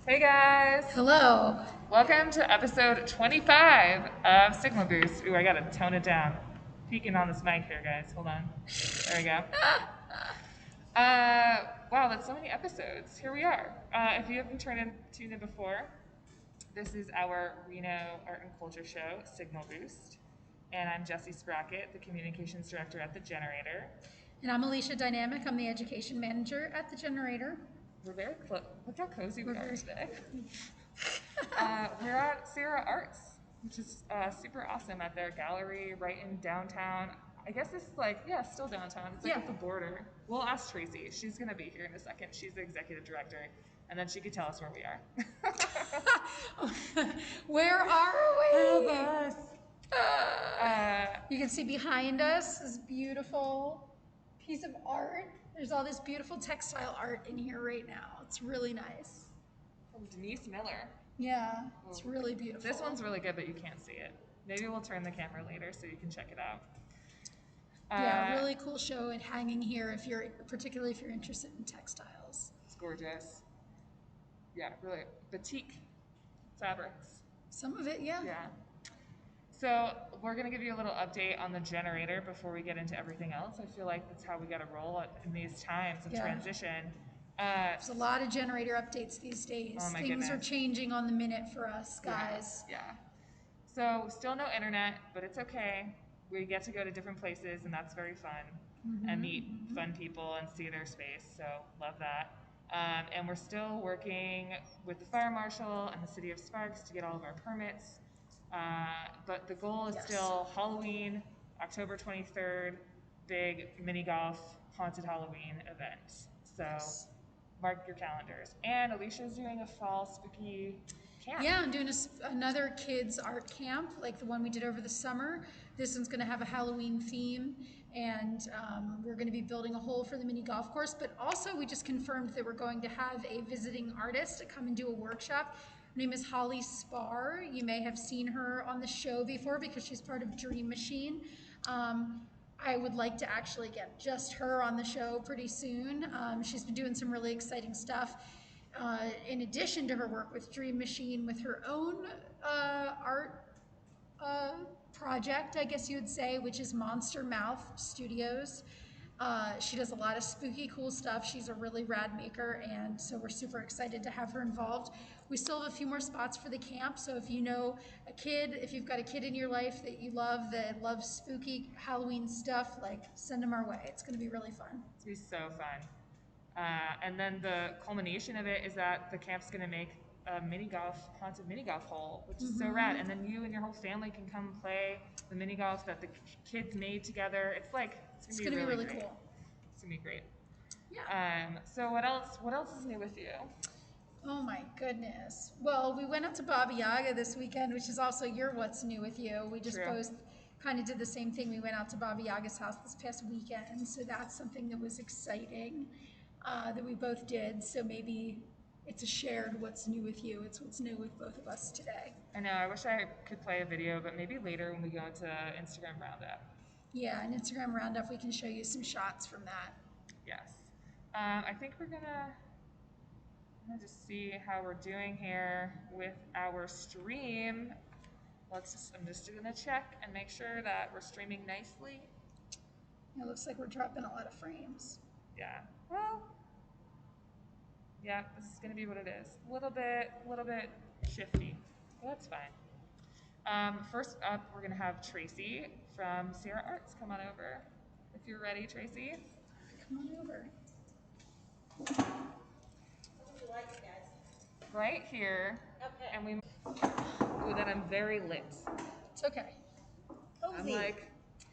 Hey guys! Hello. Welcome to episode 25 of Signal Boost. Ooh, I gotta tone it down. Peeking on this mic here, guys. Hold on. There we go. Wow, that's so many episodes. Here we are. If you haven't tuned in before, this is our Reno Art and Culture show, Signal Boost. And I'm Jessie Sprocket, the Communications Director at The Generator. And I'm Alicia Dynamic. I'm the Education Manager at The Generator. We're very close. Look how cozy we are today. We're at Sierra Arts, which is super awesome at their gallery right in downtown. I guess this is still downtown. It's like at the border. We'll ask Tracy. She's going to be here in a second. She's the executive director, and then she could tell us where we are. Where are we? Help us. You can see behind us this beautiful piece of art. There's all this beautiful textile art in here right now. It's really nice. From Denise Miller. Yeah, it's really beautiful. This one's really good, but you can't see it. Maybe we'll turn the camera later so you can check it out. Yeah, really cool show and hanging here particularly if you're interested in textiles. It's gorgeous. Yeah, really batik fabrics. Some of it, yeah. Yeah. So we're going to give you a little update on the generator before we get into everything else. I feel like that's how we got to roll in these times of transition. There's a lot of generator updates these days. Oh my Things goodness. are changing on the minute for us, guys. Yeah. So still no internet, but it's okay. We get to go to different places, and that's very fun, and meet fun people and see their space. So love that. And we're still working with the fire marshal and the city of Sparks to get all of our permits. But the goal is still Halloween, October 23rd, big mini golf haunted Halloween event. So mark your calendars. And Alicia's doing a fall spooky camp. Yeah, I'm doing another kids art camp like the one we did over the summer. This one's going to have a Halloween theme, and we're going to be building a hole for the mini golf course. But also, we just confirmed that we're going to have a visiting artist to come and do a workshop. Her name is Holly Spar. You may have seen her on the show before because she's part of Dream Machine. I would like to actually get just her on the show pretty soon. She's been doing some really exciting stuff. In addition to her work with Dream Machine, with her own art project, I guess you would say, which is Monster Mouth Studios. She does a lot of spooky, cool stuff. She's a really rad maker, and so we're super excited to have her involved. We still have a few more spots for the camp, so if you know a kid, if you've got a kid in your life that you love, that loves spooky Halloween stuff, send them our way. It's going to be really fun. It's going to be so fun. And then the culmination of it is that the camp's going to make a haunted mini golf hole, which is so rad. And then you and your whole family can come play the mini golf that the kids made together. It's going to be really cool. It's going to be great. Yeah. So what else is new with you? Oh my goodness. Well, we went up to Baba Yaga this weekend, which is also your what's new with you. We just both kind of did the same thing. We went out to Baba Yaga's house this past weekend, so that's something that was exciting that we both did. So maybe it's a shared what's new with you. It's what's new with both of us today. I know. I wish I could play a video, but maybe later when we go into Instagram Roundup. Yeah, an Instagram Roundup, we can show you some shots from that. Yes. I think we're going to just see how we're doing here with our stream. I'm just going to check and make sure that we're streaming nicely. It looks like we're dropping a lot of frames. Yeah. Well, yeah, this is going to be what it is. A little bit shifty, but that's fine. First up, we're going to have Tracy from Sierra Arts come on over. If you're ready, Tracy. Come on over. Right here. Okay. And then I'm very lit. It's okay. Cozy. I'm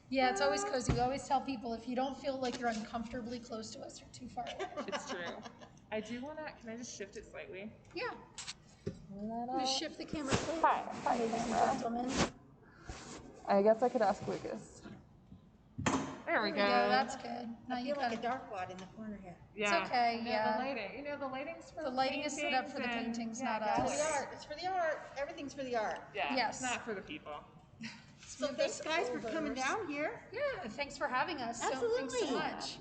yeah, it's always cozy. We always tell people if you don't feel like you're uncomfortably close to us, you're too far away. It's true. I do want to, can I just shift it slightly? Yeah. Just shift the camera slightly. Hi, ladies and gentlemen. I guess I could ask Lucas. There we go. That's good. Now I feel like a dark spot in the corner here. Yeah. It's okay, The lighting. The lighting's for the lighting is set up for the paintings, not It's us. for the art. It's for the art. Everything's for the art. Yeah. Yes. It's not for the people. So thanks, guys, for coming down here. Yeah, thanks for having us. Absolutely. So, thanks so much.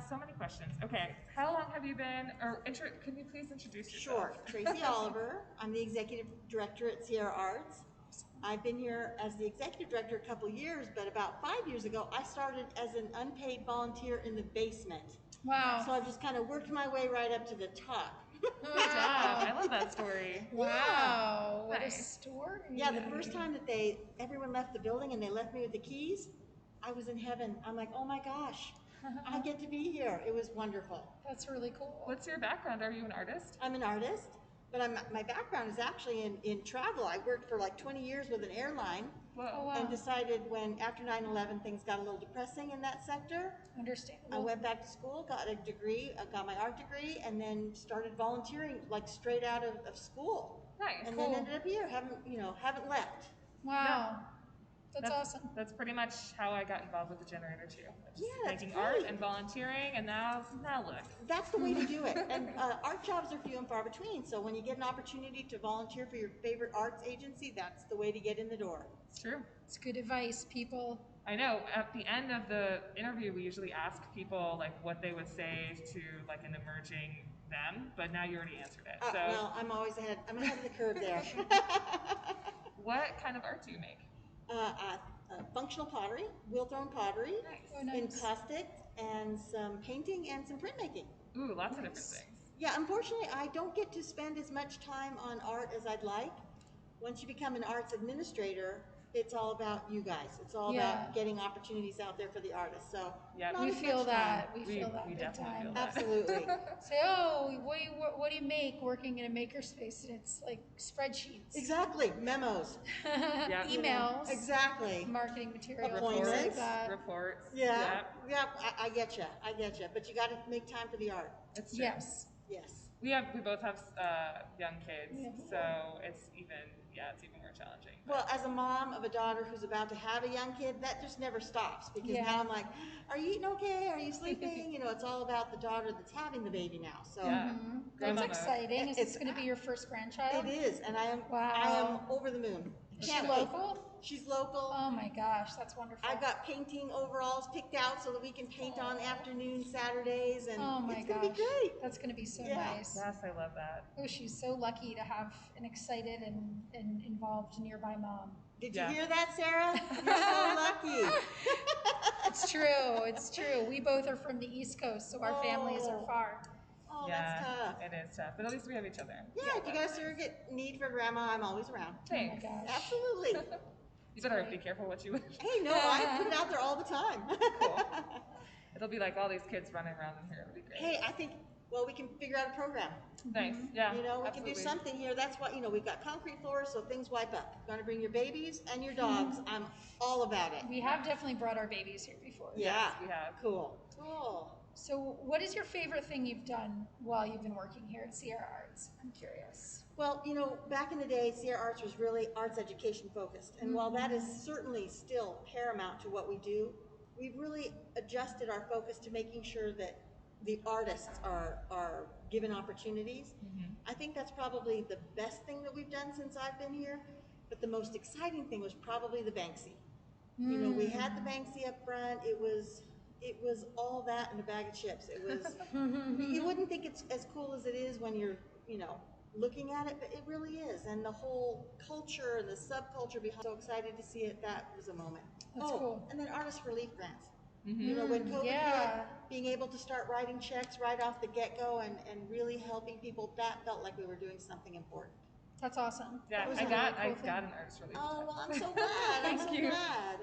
So many questions. Okay, how long have you been, or can you please introduce yourself? Sure. Tracy Oliver. I'm the executive director at Sierra Arts. I've been here as the executive director a couple years, but about 5 years ago, I started as an unpaid volunteer in the basement. Wow. So I've just kind of worked my way right up to the top. Good job. I love that story. Wow. What a Nice. story. Yeah, the first time that everyone left the building and they left me with the keys, I was in heaven. I'm like, oh my gosh, I get to be here. It was wonderful. That's really cool. What's your background? Are you an artist? I'm an artist, but my background is actually in travel. I worked for like 20 years with an airline. Whoa. Oh, wow. And decided when after 9/11 things got a little depressing in that sector. Understandable. I went back to school, got a degree, got my art degree, and then started volunteering like straight out of school. Nice. And Cool. then ended up here, haven't left. Wow. That's awesome. That's pretty much how I got involved with the generator too. Just Yeah, that's making art great. and volunteering, and now look. That's the way to do it. And art jobs are few and far between. So when you get an opportunity to volunteer for your favorite arts agency, that's the way to get in the door. It's true. It's good advice, people. I know. At the end of the interview, we usually ask people like what they would say to like an emerging them, but now you already answered it. So, Well, I'm always ahead. I'm ahead of the curve there. what kind of art do you make? Functional pottery, wheel-thrown pottery, Nice. Oh, in nice. plastic, and some painting and some printmaking. Ooh, lots of different Nice. things. Yeah, unfortunately, I don't get to spend as much time on art as I'd like. Once you become an arts administrator, it's all about you guys. It's all Yeah. about getting opportunities out there for the artists. So Yeah. not We as feel much that. time. We feel that we big definitely time. feel that. Absolutely. Say, oh, what do you make working in a makerspace? And it's like spreadsheets, Exactly. Memos. Yeah. emails, Exactly. marketing materials, things Appointments. like that. Reports. Yeah. Yeah. I get you. I get you. But you got to make time for the art. It's true. Yes. Yes. We both have young kids, Yeah. so it's even more challenging. Well, as a mom of a daughter who's about to have a young kid, that just never stops because Yeah. now I'm like, are you eating okay? Are you sleeping? It's all about the daughter that's having the baby now. So Yeah. That's Grandma mode. exciting. Is this It's- going to be your first grandchild? it is, and I am Wow. over the moon. Is she Can't wait. local? She's local. Oh my gosh, that's wonderful. I've got painting overalls picked out so that we can paint on afternoon Saturdays, and Oh my it's gosh. gonna be great. That's going to be so Yeah. nice. Yes, I love that. Oh, she's so lucky to have an excited and involved nearby mom. Did Yeah. you hear that, Sarah? You're so lucky. It's true. It's true. We both are from the East Coast, so our families are Oh. far. Oh, Yeah, that's tough. it is tough, but at least we have each other. Yeah, if you got a surrogate need for grandma, I'm always around. Thanks. Oh my gosh. Absolutely. You better great. be careful what you wish. Hey, no, I put it out there all the time. Cool. It'll be like all these kids running around in here. It'll be great. Hey, I think, we can figure out a program. Nice. Yeah. We absolutely. can do something here. That's what, we've got concrete floors, so things wipe up. You're gonna bring your babies and your dogs. I'm all about it. We have definitely brought our babies here before. Yeah. We have. Cool. Cool. So, what is your favorite thing you've done while you've been working here at Sierra Arts? I'm curious. Well, back in the day, Sierra Arts was really arts education focused. And while that is certainly still paramount to what we do, we've really adjusted our focus to making sure that the artists are given opportunities. I think that's probably the best thing that we've done since I've been here. But the most exciting thing was probably the Banksy. We had the Banksy up front. It was all that in a bag of chips. It was, you wouldn't think it's as cool as it is when you're, looking at it, but it really is. And the whole culture and the subculture behind, so excited to see it. That was a moment. That's cool. And then artist relief grants. When COVID yeah. hit, being able to start writing checks right off the get-go and really helping people, that felt like we were doing something important. That's awesome. Yeah, That was I a got really cool an thing. artist relief. Oh, check. well, I'm so glad. I'm Thank so you. glad.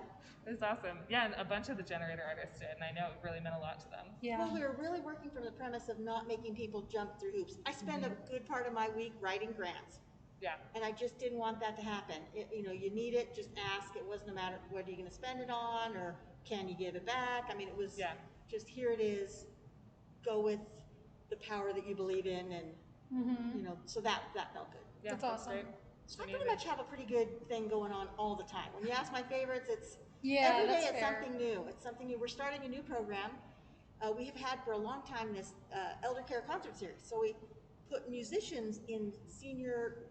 It was awesome. Yeah, and a bunch of the generator artists did, and I know it really meant a lot to them. Yeah. Well, we were really working from the premise of not making people jump through hoops. I spend a good part of my week writing grants, Yeah. and I just didn't want that to happen. You need it, just ask. It wasn't a matter of what are you going to spend it on or can you give it back. I mean, it was just here it is. Go with the power that you believe in, and so that felt good. Yeah, That's awesome. great. So I pretty much have a pretty good thing going on all the time. When you ask my favorites, it's Yeah, every day that's it's fair. something new. It's something new. We're starting a new program. We have had for a long time this elder care concert series. So we put musicians in senior,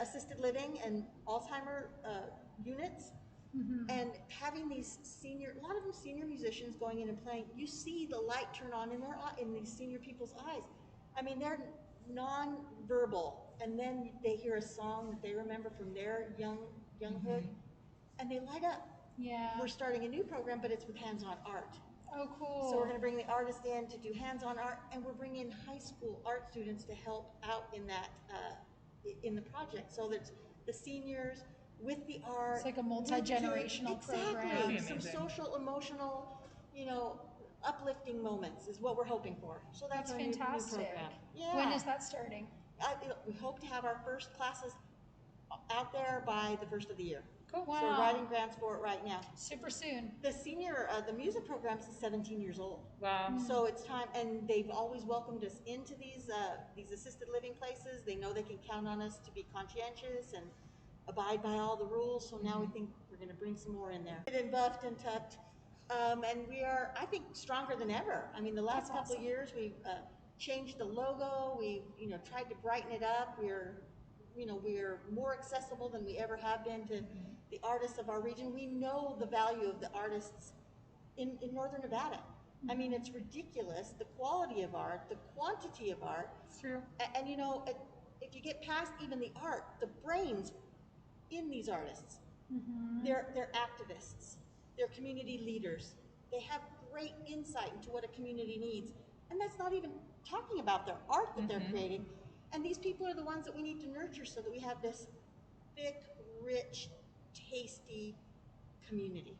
assisted living and Alzheimer units, And having these a lot of them senior musicians going in and playing, you see the light turn on in these senior people's eyes. I mean, they're non-verbal, and then they hear a song that they remember from their younghood, and they light up. Yeah. We're starting a new program, but it's with hands-on art. Oh, cool. So we're going to bring the artists in to do hands-on art, and we're bringing high school art students to help out in that in the project. So that the seniors with the art. It's like a multi-generational program. Exactly. Some social, emotional, uplifting moments is what we're hoping for. So that's our fantastic. new program. Yeah. When is that starting? We hope to have our first classes out there by the first of the year. Cool. Wow. So we're writing grants for it right now. Super soon. The music program is 17 years old. Wow. So it's time, and they've always welcomed us into these assisted living places. They know they can count on us to be conscientious and abide by all the rules. So now we think we're going to bring some more in there. Been buffed and tucked, and we are, I think, stronger than ever. I mean, the last couple of years we've changed the logo. We've tried to brighten it up. We're more accessible than we ever have been to the artists of our region. We know the value of the artists in Northern Nevada. I mean, it's ridiculous, the quality of art, the quantity of art. It's true. And if you get past even the art, the brains in these artists, they're activists, they're community leaders. They have great insight into what a community needs. And that's not even talking about their art that they're creating. And these people are the ones that we need to nurture so that we have this thick, rich, tasty community.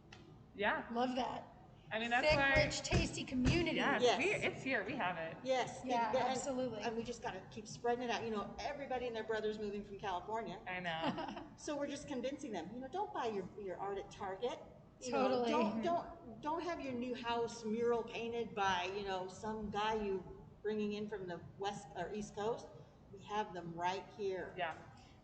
Yeah. Love that. I mean, that's thick, why. rich, tasty community. Yeah, Yes. it's here. We have it. Yes. Yeah, absolutely. And we just got to keep spreading it out. Everybody and their brother's moving from California. I know. So we're just convincing them, don't buy your art at Target. Totally. Don't have your new house mural painted by, some guy you bringing in from the west or east coast. We have them right here. Yeah.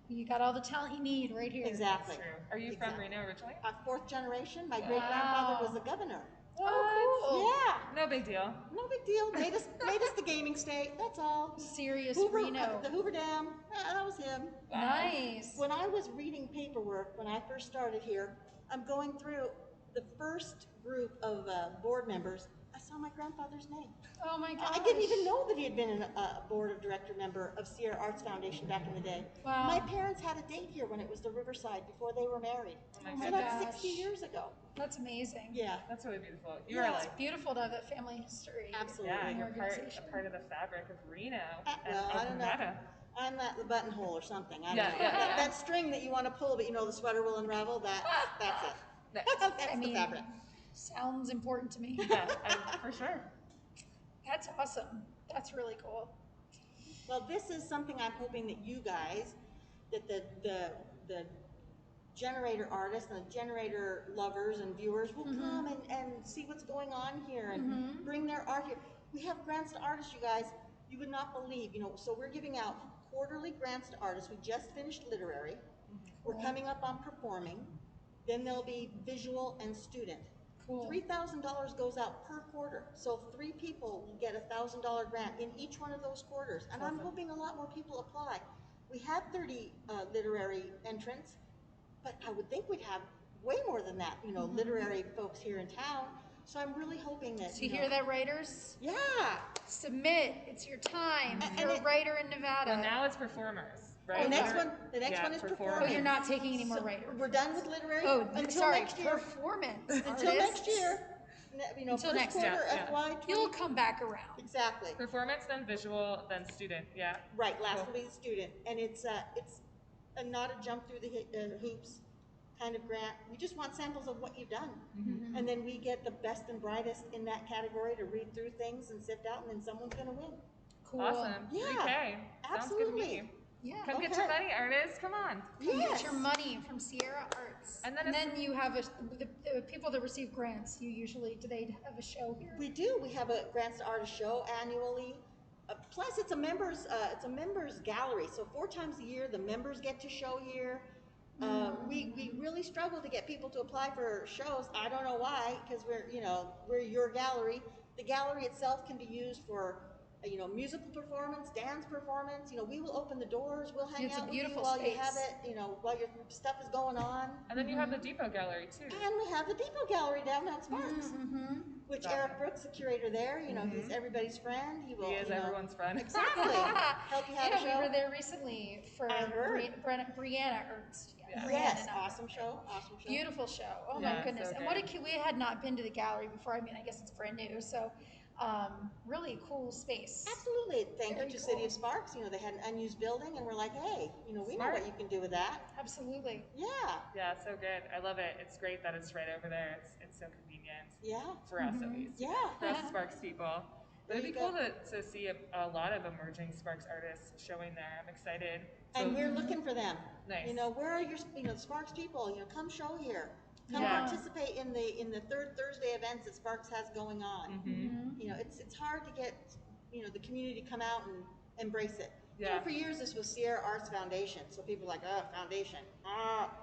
You got all the talent you need right here. Exactly. That's true. Are you from Reno originally? Fourth generation. My great grandfather was the governor. Oh, cool. Yeah. No big deal. No big deal. Made us the gaming state. That's all. Serious Reno. Reno. The Hoover Dam. Yeah, that was him. Nice. When I was reading paperwork when I first started here, I'm going through the first group of board members. I saw my grandfather's name. Oh my gosh. I didn't even know that he had been a board of director member of Sierra Arts Foundation back in the day. Wow. My parents had a date here when it was the Riverside before they were married. Oh my So goodness. that's 60 years ago. That's amazing. Yeah. That's really beautiful. You Yeah. are It's beautiful to have that family history. Absolutely. yeah, in the you're organization. a part of the fabric of Reno and Well, I of don't know. Nevada. I'm the buttonhole or something. I don't Yeah, know. yeah. That string that you want to pull, but the sweater will unravel. That's it. That's the fabric. Sounds important to me. Yeah, for sure. That's awesome. That's really cool. Well, this is something I'm hoping that you guys, that the generator artists and the generator lovers and viewers will come and see what's going on here and bring their art here. We have grants to artists, you guys. You would not believe, so we're giving out quarterly grants to artists. We just finished literary. We're coming up on performing. Then there'll be visual and student. Cool. $3,000 goes out per quarter. So 3 people will get a $1,000 grant in each one of those quarters. And I'm hoping a lot more people apply. We had 30 literary entrants, but I would think we'd have way more than that, literary folks here in town. So I'm really hoping that. So you hear that, writers? Yeah. Submit. It's your time. If you're a writer in Nevada. Well, now it's performers, right? The next one is performance. Oh, you're not taking any more writers. We're done with literary until sorry, next year. performance. Until next year. Until first next quarter, year, yeah. FY 20. You'll come back around. Exactly. Performance, then visual, then student. Yeah. Right. Last Cool. will be the student, and it's not a jump through the hoops kind of grant. We just want samples of what you've done, and then we get the best and brightest in that category to read through things and sift out, and then someone's going to win. Cool. Awesome. Yeah, 3K. Sounds good to me. absolutely. Yeah. Come get your money, artists. Come on. Come Yes. get your money from Sierra Arts. And then you have the people that receive grants, do they have a show here? We do. We have a Grants to Artists show annually. Plus, it's a members gallery. So 4 times a year, the members get to show here. We really struggle to get people to apply for shows. I don't know why, because we're your gallery. The gallery itself can be used for musical performance, dance performance. We will open the doors. We'll hang It's a out with you beautiful while you have space. it. While your stuff is going on. And then you have the Depot Gallery too. And we have the Depot Gallery downtown Sparks, which Awesome. Eric Brooks, the curator there, he's everybody's friend. He will. He is everyone's friend. Exactly. Help you have a show. Yeah, we were there recently for I heard. Brianna Ernst. Yeah. Brianna Yes, and I. awesome show. Beautiful show. Oh Yeah, my goodness. so And what a great. we had not been to the gallery before. I mean, I guess it's brand new. So, really cool space. Absolutely. Thank Very you to cool. City of Sparks. They had an unused building, and we're like, hey, we know Smart. what you can do with that. Absolutely. Yeah. Yeah, so good. I love it. It's great that it's right over there. It's so convenient. Yeah. For us at least. Yeah. For us Sparks people. But it'd be There you cool to see a lot of emerging Sparks artists showing there. I'm excited. And we're looking for them. Nice. Where are your Sparks people? Come show here. Come Yeah. participate in the third Thursday events that Sparks has going on. It's hard to get the community to come out and embrace it. Yeah. For years this was Sierra Arts Foundation, so people are like, oh, foundation.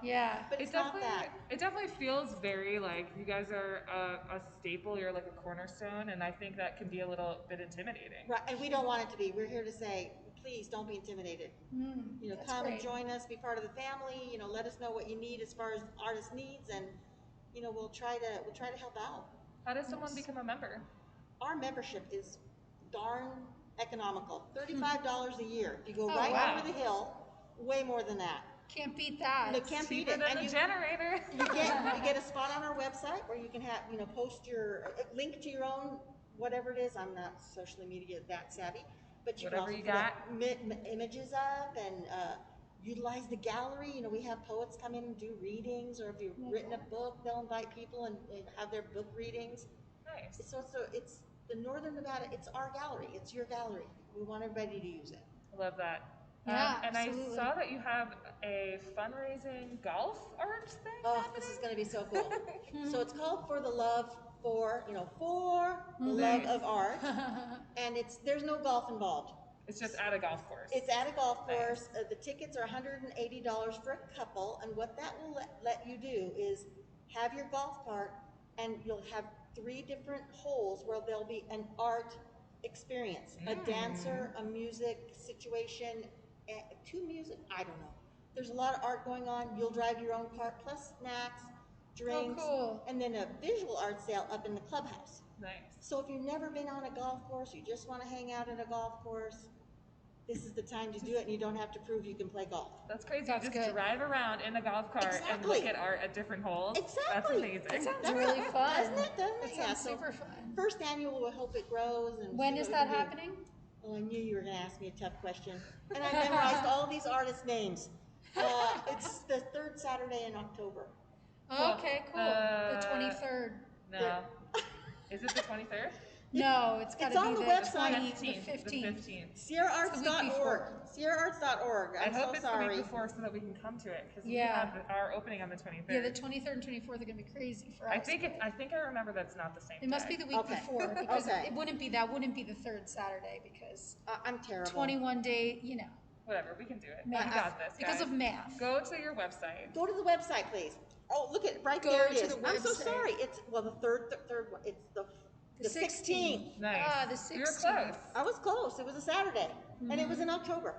Yeah. But it's not that. It definitely feels very like you guys are a staple. You're like a cornerstone, and I think that can be a little bit intimidating. Right, and we don't want it to be. We're here to say, please don't be intimidated. That's Come and great. join us, be part of the family. Let us know what you need as far as artist needs, and we'll try to help out. How does someone become a member? Our membership is darn economical. $35 a year. If you go right wow. over the hill, way more than that. Can't beat that. No, can't beat Cheaper it. than And the generator. you get a spot on our website where you can have post your link to your own whatever it is. I'm not socially media that savvy, but you Whatever can you also got. put images up and utilize the gallery. We have poets come in and do readings, or if you've written a book, they'll invite people and have their book readings. Nice. So it's the Northern Nevada. It's our gallery. It's your gallery. We want everybody to use it. I love that. Yeah, and absolutely. I saw that you have a fundraising golf art thing. Oh, this is going to be so cool. So it's called For the Love for the love of art, and there's no golf involved. It's just at a golf course. It's at a golf course. Nice. The tickets are $180 for a couple, and what that will let you do is have your golf cart, and you'll have 3 different holes where there'll be an art experience, a dancer, a music situation, 2 music, I don't know. There's a lot of art going on. You'll drive your own cart, plus snacks, drinks, cool. and then a visual art sale up in the clubhouse. Nice. So if you've never been on a golf course, you just want to hang out at a golf course, this is the time to do it, and you don't have to prove you can play golf. That's crazy. That's you just good. drive around in a golf cart and Exactly. look at art at different holes. Exactly. That's amazing. That sounds That's really fun. Doesn't it? That Yeah, sounds so super fun. First annual, we hope it grows. And When see is what that we can do. happening? Oh, I knew you were going to ask me a tough question. And I memorized all these artists' names. It's the 3rd Saturday in October. Okay, cool. The 23rd. No. Is it the 23rd? No, it's got It's to on be the the website. 15th. The 15th. SierraArts.org. SierraArts.org. I I'm hope so it's sorry. the week before so that we can come to it because Yeah. we have our opening on the 23rd. Yeah, the 23rd and 24th are going to be crazy for us. I think I remember that's not the same. It must day. be the week Okay. before because Okay. it wouldn't be the 3rd Saturday because I'm terrible. 21 day, Whatever, we can do it. math. We got this, Because guys. of math. Go to your website. Go to the website, please. Oh, look at right Go there it to is. the I'm so website. sorry. It's the third one. It's the 16th. Nice. Ah, the You're 16th. close. I was close. It was a Saturday, and it was in October.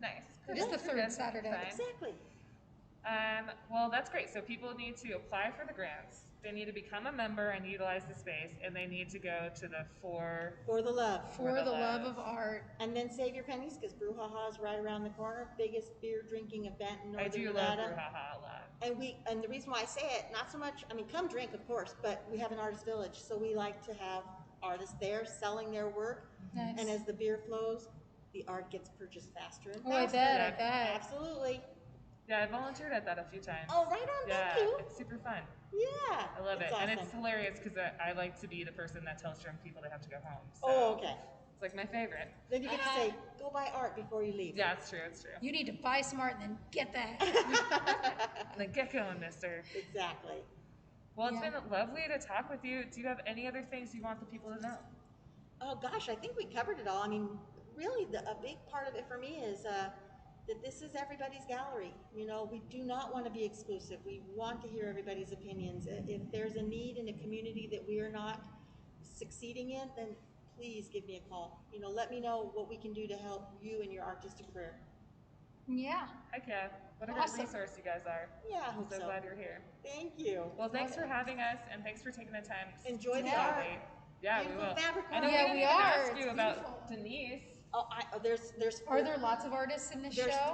Nice. It is the You're 3rd good. Saturday. Fine. Exactly. Well, that's great. So people need to apply for the grants. They need to become a member and utilize the space, and they need to go to the For the love. For the love of art. And then save your pennies because Brouhaha is right around the corner. Biggest beer drinking event in I Northern do Nevada. love Brouhaha a lot. And the reason why I say it, not so much, I mean, come drink, of course, but we have an artist village, so we like to have artists there selling their work. Nice. And as the beer flows, the art gets purchased faster and Oh, I faster. bet. Absolutely. Yeah, I volunteered at that a few times. Oh, right on. Yeah, Thank you. it's super fun. Yeah. I love it. It's And awesome. it's hilarious because I like to be the person that tells drunk people they have to go home. So Oh, okay. It's like my favorite. Then you get to say, go buy art before you leave. Yeah, it's true. It's true. You need to buy some art and then get that. And then get going, mister. Exactly. Well, it's Yeah. been lovely to talk with you. Do you have any other things you want the people to know? Oh gosh, I think we covered it all. I mean, really, a big part of it for me is that this is everybody's gallery. We do not want to be exclusive. We want to hear everybody's opinions. If there's a need in a community that we are not succeeding in, then please give me a call. Let me know what we can do to help you in your artistic career. Yeah. Heck yeah. What a Awesome. great resource you guys are. Yeah, I I'm hope so so. glad you're here. Thank you. Well, thanks for having us, and thanks for taking the time. Enjoy the to art. late. Yeah, Beautiful we will. fabric I know art. we Yeah, didn't we even are. ask It's you about beautiful. Denise. There's Are there lots of artists in this there's show?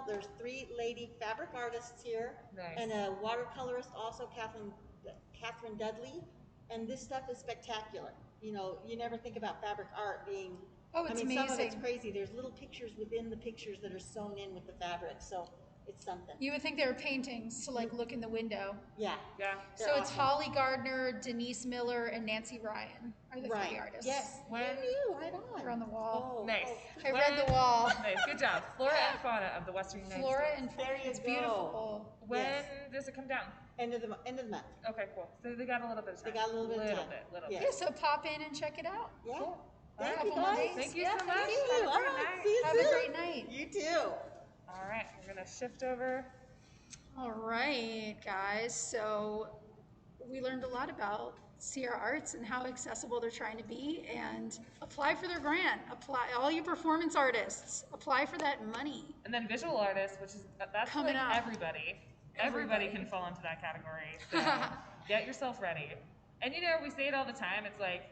there's 3 lady fabric artists here, Nice. and a watercolorist also, Catherine Dudley, and this stuff is spectacular. You never think about fabric art being. Oh, it's some of it's amazing. crazy. There's little pictures within the pictures that are sewn in with the fabric, so it's something. You would think they were paintings to like look in the window. Yeah. Yeah. They're So it's awesome. Holly Gardner, Denise Miller, and Nancy Ryan are the Right. 3 artists. Yes. When- You knew, right on. They're on the wall. Oh, Nice. oh. I read the wall. Nice. Good job. Flora and fauna of the Western United Flora States. and There you it's go. beautiful. When Yes. does it come down? End of the month. Okay, cool. So they got a little bit of time. They got a little bit of time. Little Yeah. bit. Yeah, so pop in and check it out. Yeah. Cool. Thank All you, right. guys. Thank you Yeah, so much. Thank Have you. a All great right. night. See you Have a soon. great night. You too. All right, we're gonna shift over. All right, guys. So we learned a lot about Sierra Arts and how accessible they're trying to be, and apply for their grant. Apply, all you performance artists, apply for that money. And then visual artists, which is that's Coming like up. everybody. Everybody. Everybody can fall into that category. So get yourself ready. And we say it all the time. It's like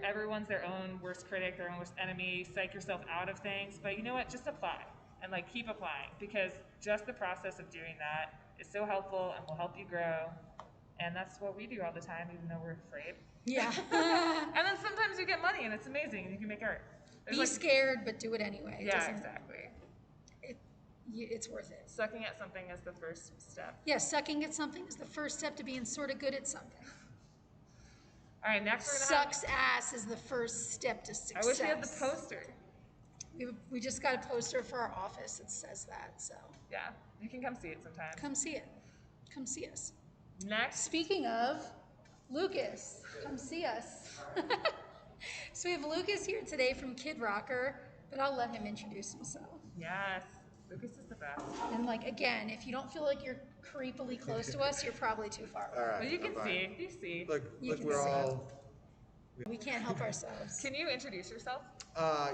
everyone's their own worst critic, their own worst enemy. Psych yourself out of things. But you know what? Just apply and keep applying, because just the process of doing that is so helpful and will help you grow. And that's what we do all the time, even though we're afraid. Yeah. And then sometimes you get money, and it's amazing, and you can make art. There's Be scared, but do it anyway. It Yeah, doesn't- exactly. It's worth it. Sucking at something is the first step. Yeah, sucking at something is the first step to being sort of good at something. All right, next we're gonna Sucks ass is the first step to success. I wish we had the poster. We just got a poster for our office that says that, so Yeah, you can come see it sometime. come see it. Come see us. Next, Speaking of, Lucas, come see us. So we have Lucas here today from Kid Rocker, but I'll let him introduce himself. yes, Lucas is the best. And again, if you don't feel like you're creepily close to us, you're probably too far away. All right. But you can I'm fine. see, you see. Look, You can we're see. all. We can't help ourselves. Can you introduce yourself?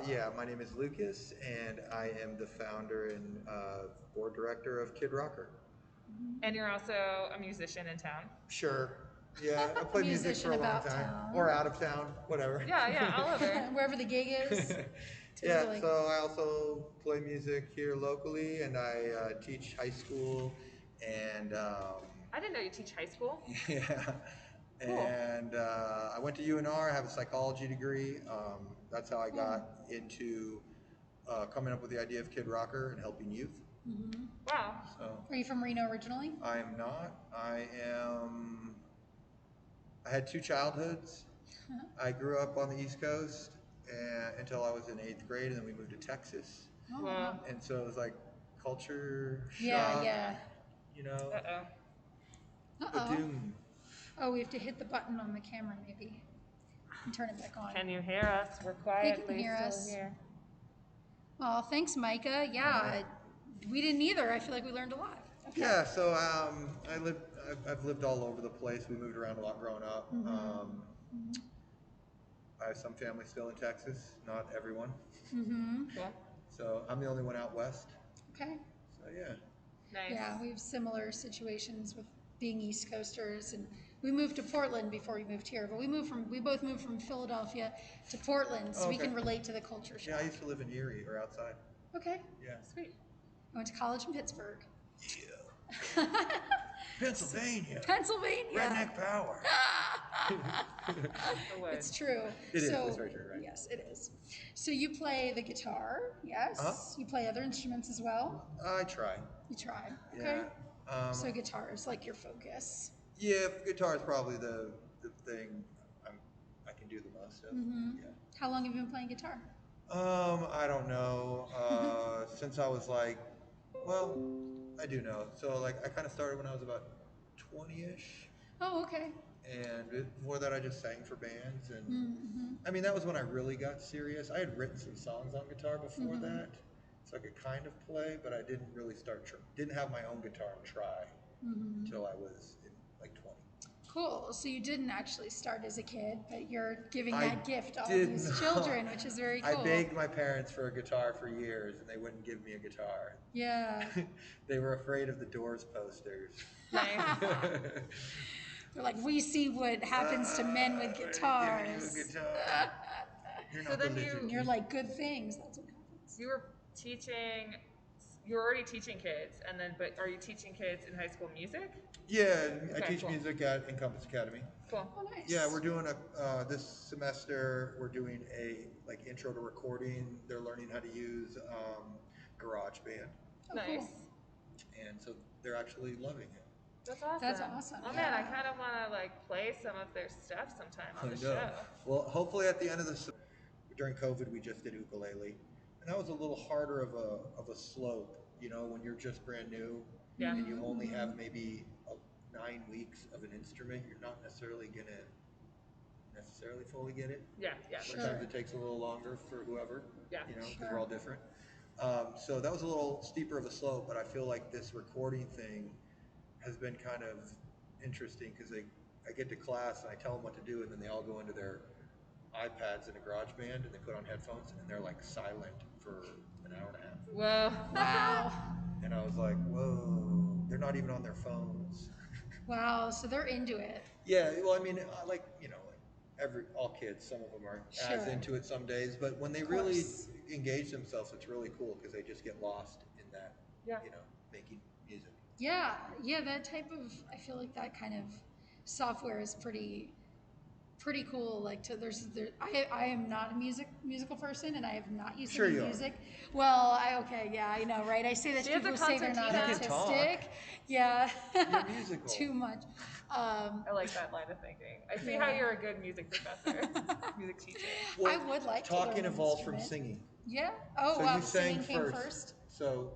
Yeah, my name is Lucas, and I am the founder and board director of Kid Rocker. And you're also a musician in town. Sure. Yeah, I play music Musician for a long about time, town. or out of town, whatever. Yeah, all over. Wherever the gig is. Yeah, Totally. so I also play music here locally, and I teach high school, and I didn't know you teach high school. yeah, Cool. and I went to UNR. I have a psychology degree. That's how I got into coming up with the idea of Kid Rocker and helping youth. Wow. So Are you from Reno originally? I am not. I had 2 childhoods. I grew up on the East Coast until I was in 8th grade, and then we moved to Texas. Oh, Wow. And so it was like culture shock. Yeah. You know, Uh-oh. Uh-oh. Doom. Oh, we have to hit the button on the camera maybe and turn it back on. Can you hear us? We're quietly hear still us. here. Oh, thanks, Micah. Yeah, we didn't either. I feel like we learned a lot. Okay. Yeah. So I've lived all over the place. We moved around a lot growing up. I have some family still in Texas. Not everyone. Cool. So I'm the only one out west. Okay. So yeah. Nice. Yeah, we have similar situations with being East Coasters, and we moved to Portland before we moved here. But we both moved from Philadelphia to Portland, so we Okay. can relate to the culture shock. Yeah, I used to live in Erie or outside. Okay. Yeah. Sweet. I went to college in Pittsburgh. Yeah. Pennsylvania. Pennsylvania. Redneck power. The wood. It's true. It is. So, It's very true, right? Yes, it is. So you play the guitar, yes? Uh-huh. You play other instruments as well? I try. You try. Okay. Yeah. So guitar is like your focus. Yeah, guitar is probably the thing I can do the most of. Yeah. How long have you been playing guitar? I don't know. Since I was well, I do know. So I kind of started when I was about 20-ish, Oh, okay. and before that I just sang for bands, and I mean that was when I really got serious. I had written some songs on guitar before that, so I could kind of play, but I didn't really didn't have my own guitar and try until I was in 20. Cool. So you didn't actually start as a kid, but you're giving I that gift to all did these not. children, which is very I cool. begged my parents for a guitar for years, and they wouldn't give me a guitar. Yeah. They were afraid of the Doors posters. Nice. They're like, we see what happens to men with Give you a guitars. guitar. You're So not then the you- lizard And you're king. like, good things. That's what happens. You're already teaching kids, and then, but are you teaching kids in high school music? Yeah, I Okay, teach cool. music at Encompass Academy. Cool. Oh, nice. Yeah, we're doing this semester. We're doing a like intro to recording. They're learning how to use GarageBand, Oh, Nice. cool. and so they're actually loving it. That's awesome. That's awesome, Oh man, I yeah. kind of want to like play some of their stuff sometime on the I know. show. Well, hopefully at the end of during COVID, we just did ukulele, and that was a little harder of a slope. You know, when you're just brand new, Yeah. and you only have maybe 9 weeks of an instrument, you're not necessarily gonna fully get it. Yeah. Yeah. Sure. Sometimes it takes a little longer for whoever. Yeah. You know, because Sure. we're all different. So that was a little steeper of a slope, but I feel like this recording thing has been kind of interesting because I get to class and I tell them what to do, and then they all go into their iPads in a GarageBand and they put on headphones and they're like silent for an hour and a half. Whoa. Wow. And I was like, whoa, they're not even on their phones. Wow. So they're into it. Yeah, well, I mean, like, you know, all kids, some of them are as Sure. into it some days, but when they Of really course. engage themselves, it's really cool because they just get lost in that, Yeah. you know, making music. Yeah. Yeah. That type of, I feel like that kind of software is pretty cool. Like I am not a musical person, and I have not used Sure any you are. music. Well, yeah, I know, right? I say that She to has people a who say they're not concertina. You can talk. artistic. Yeah. You're musical. Too much. I like that line of thinking. I see how Yeah. you're a good music professor, music teacher. I would like to talking learn an evolves from instrument. singing. Yeah. Oh, So wow. you sang Singing came first. So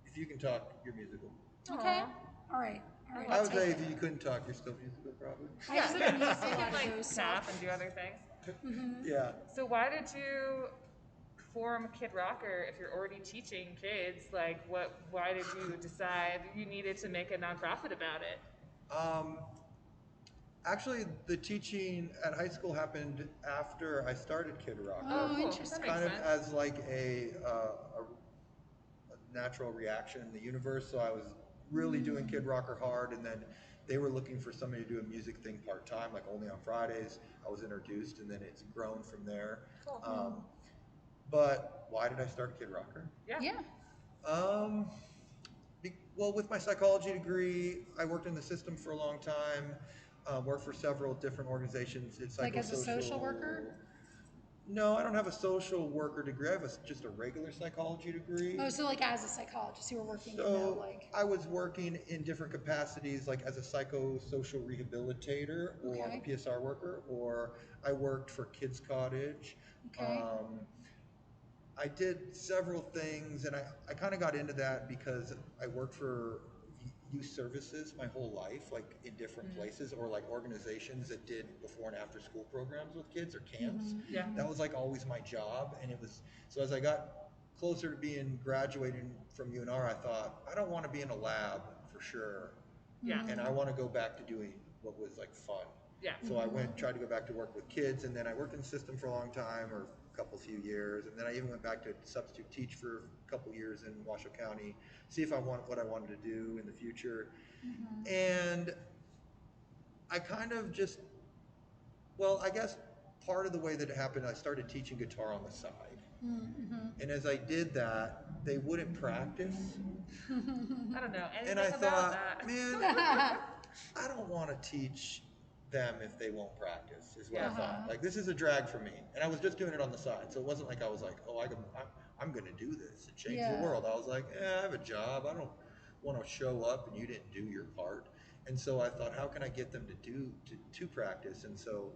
if you can talk, you're musical. Okay. Aw. All right. All right. I I'll would take say it. if you couldn't talk, you're still musical, probably. I just haven't used a You lot can of like those. tap So. and do other things. Yeah. So why did you form Kid Rocker if you're already teaching kids? Like, why did you decide you needed to make a nonprofit about it? Actually, the teaching at high school happened after I started Kid Rock. Oh, cool. interesting. That makes Kind of sense. as like a natural reaction in the universe. So I was really doing Kid Rocker hard, and then they were looking for somebody to do a music thing part time, like only on Fridays. I was introduced, and then it's grown from there. Cool. But why did I start Kid Rocker? Yeah. Well, with my psychology degree, I worked in the system for a long time. Worked for several different organizations. It's Like as a social worker? No, I don't have a social worker degree. I have just a regular psychology degree. Oh, so like as a psychologist, you were working, So like. I was working in different capacities, like as a psychosocial rehabilitator or Okay. a PSR worker, or I worked for Kids Cottage. Okay. I did several things, and I kind of got into that because I worked for youth services my whole life, like in different places, or like organizations that did before and after school programs with kids or camps. Yeah. That was like always my job, and it was so as I got closer to being graduating from UNR, I thought I don't want to be in a lab for sure, Yeah. and I want to go back to doing what was like fun. Yeah. So I tried to go back to work with kids, and then I worked in the system for a long time, or few years, and then I even went back to substitute teach for a couple years in Washoe County, see if I want what I wanted to do in the future. And I kind of just, well, I guess part of the way that it happened, I started teaching guitar on the side. And as I did that, they wouldn't practice. I don't know anything And I about thought, that. man, I don't want to teach them if they won't practice, is what I thought. Like, this is a drag for me. And I was just doing it on the side. So it wasn't like I was like, oh, I'm going to do this and change the world. I was like, I have a job. I don't want to show up and you didn't do your part. And so I thought, how can I get them to practice? And so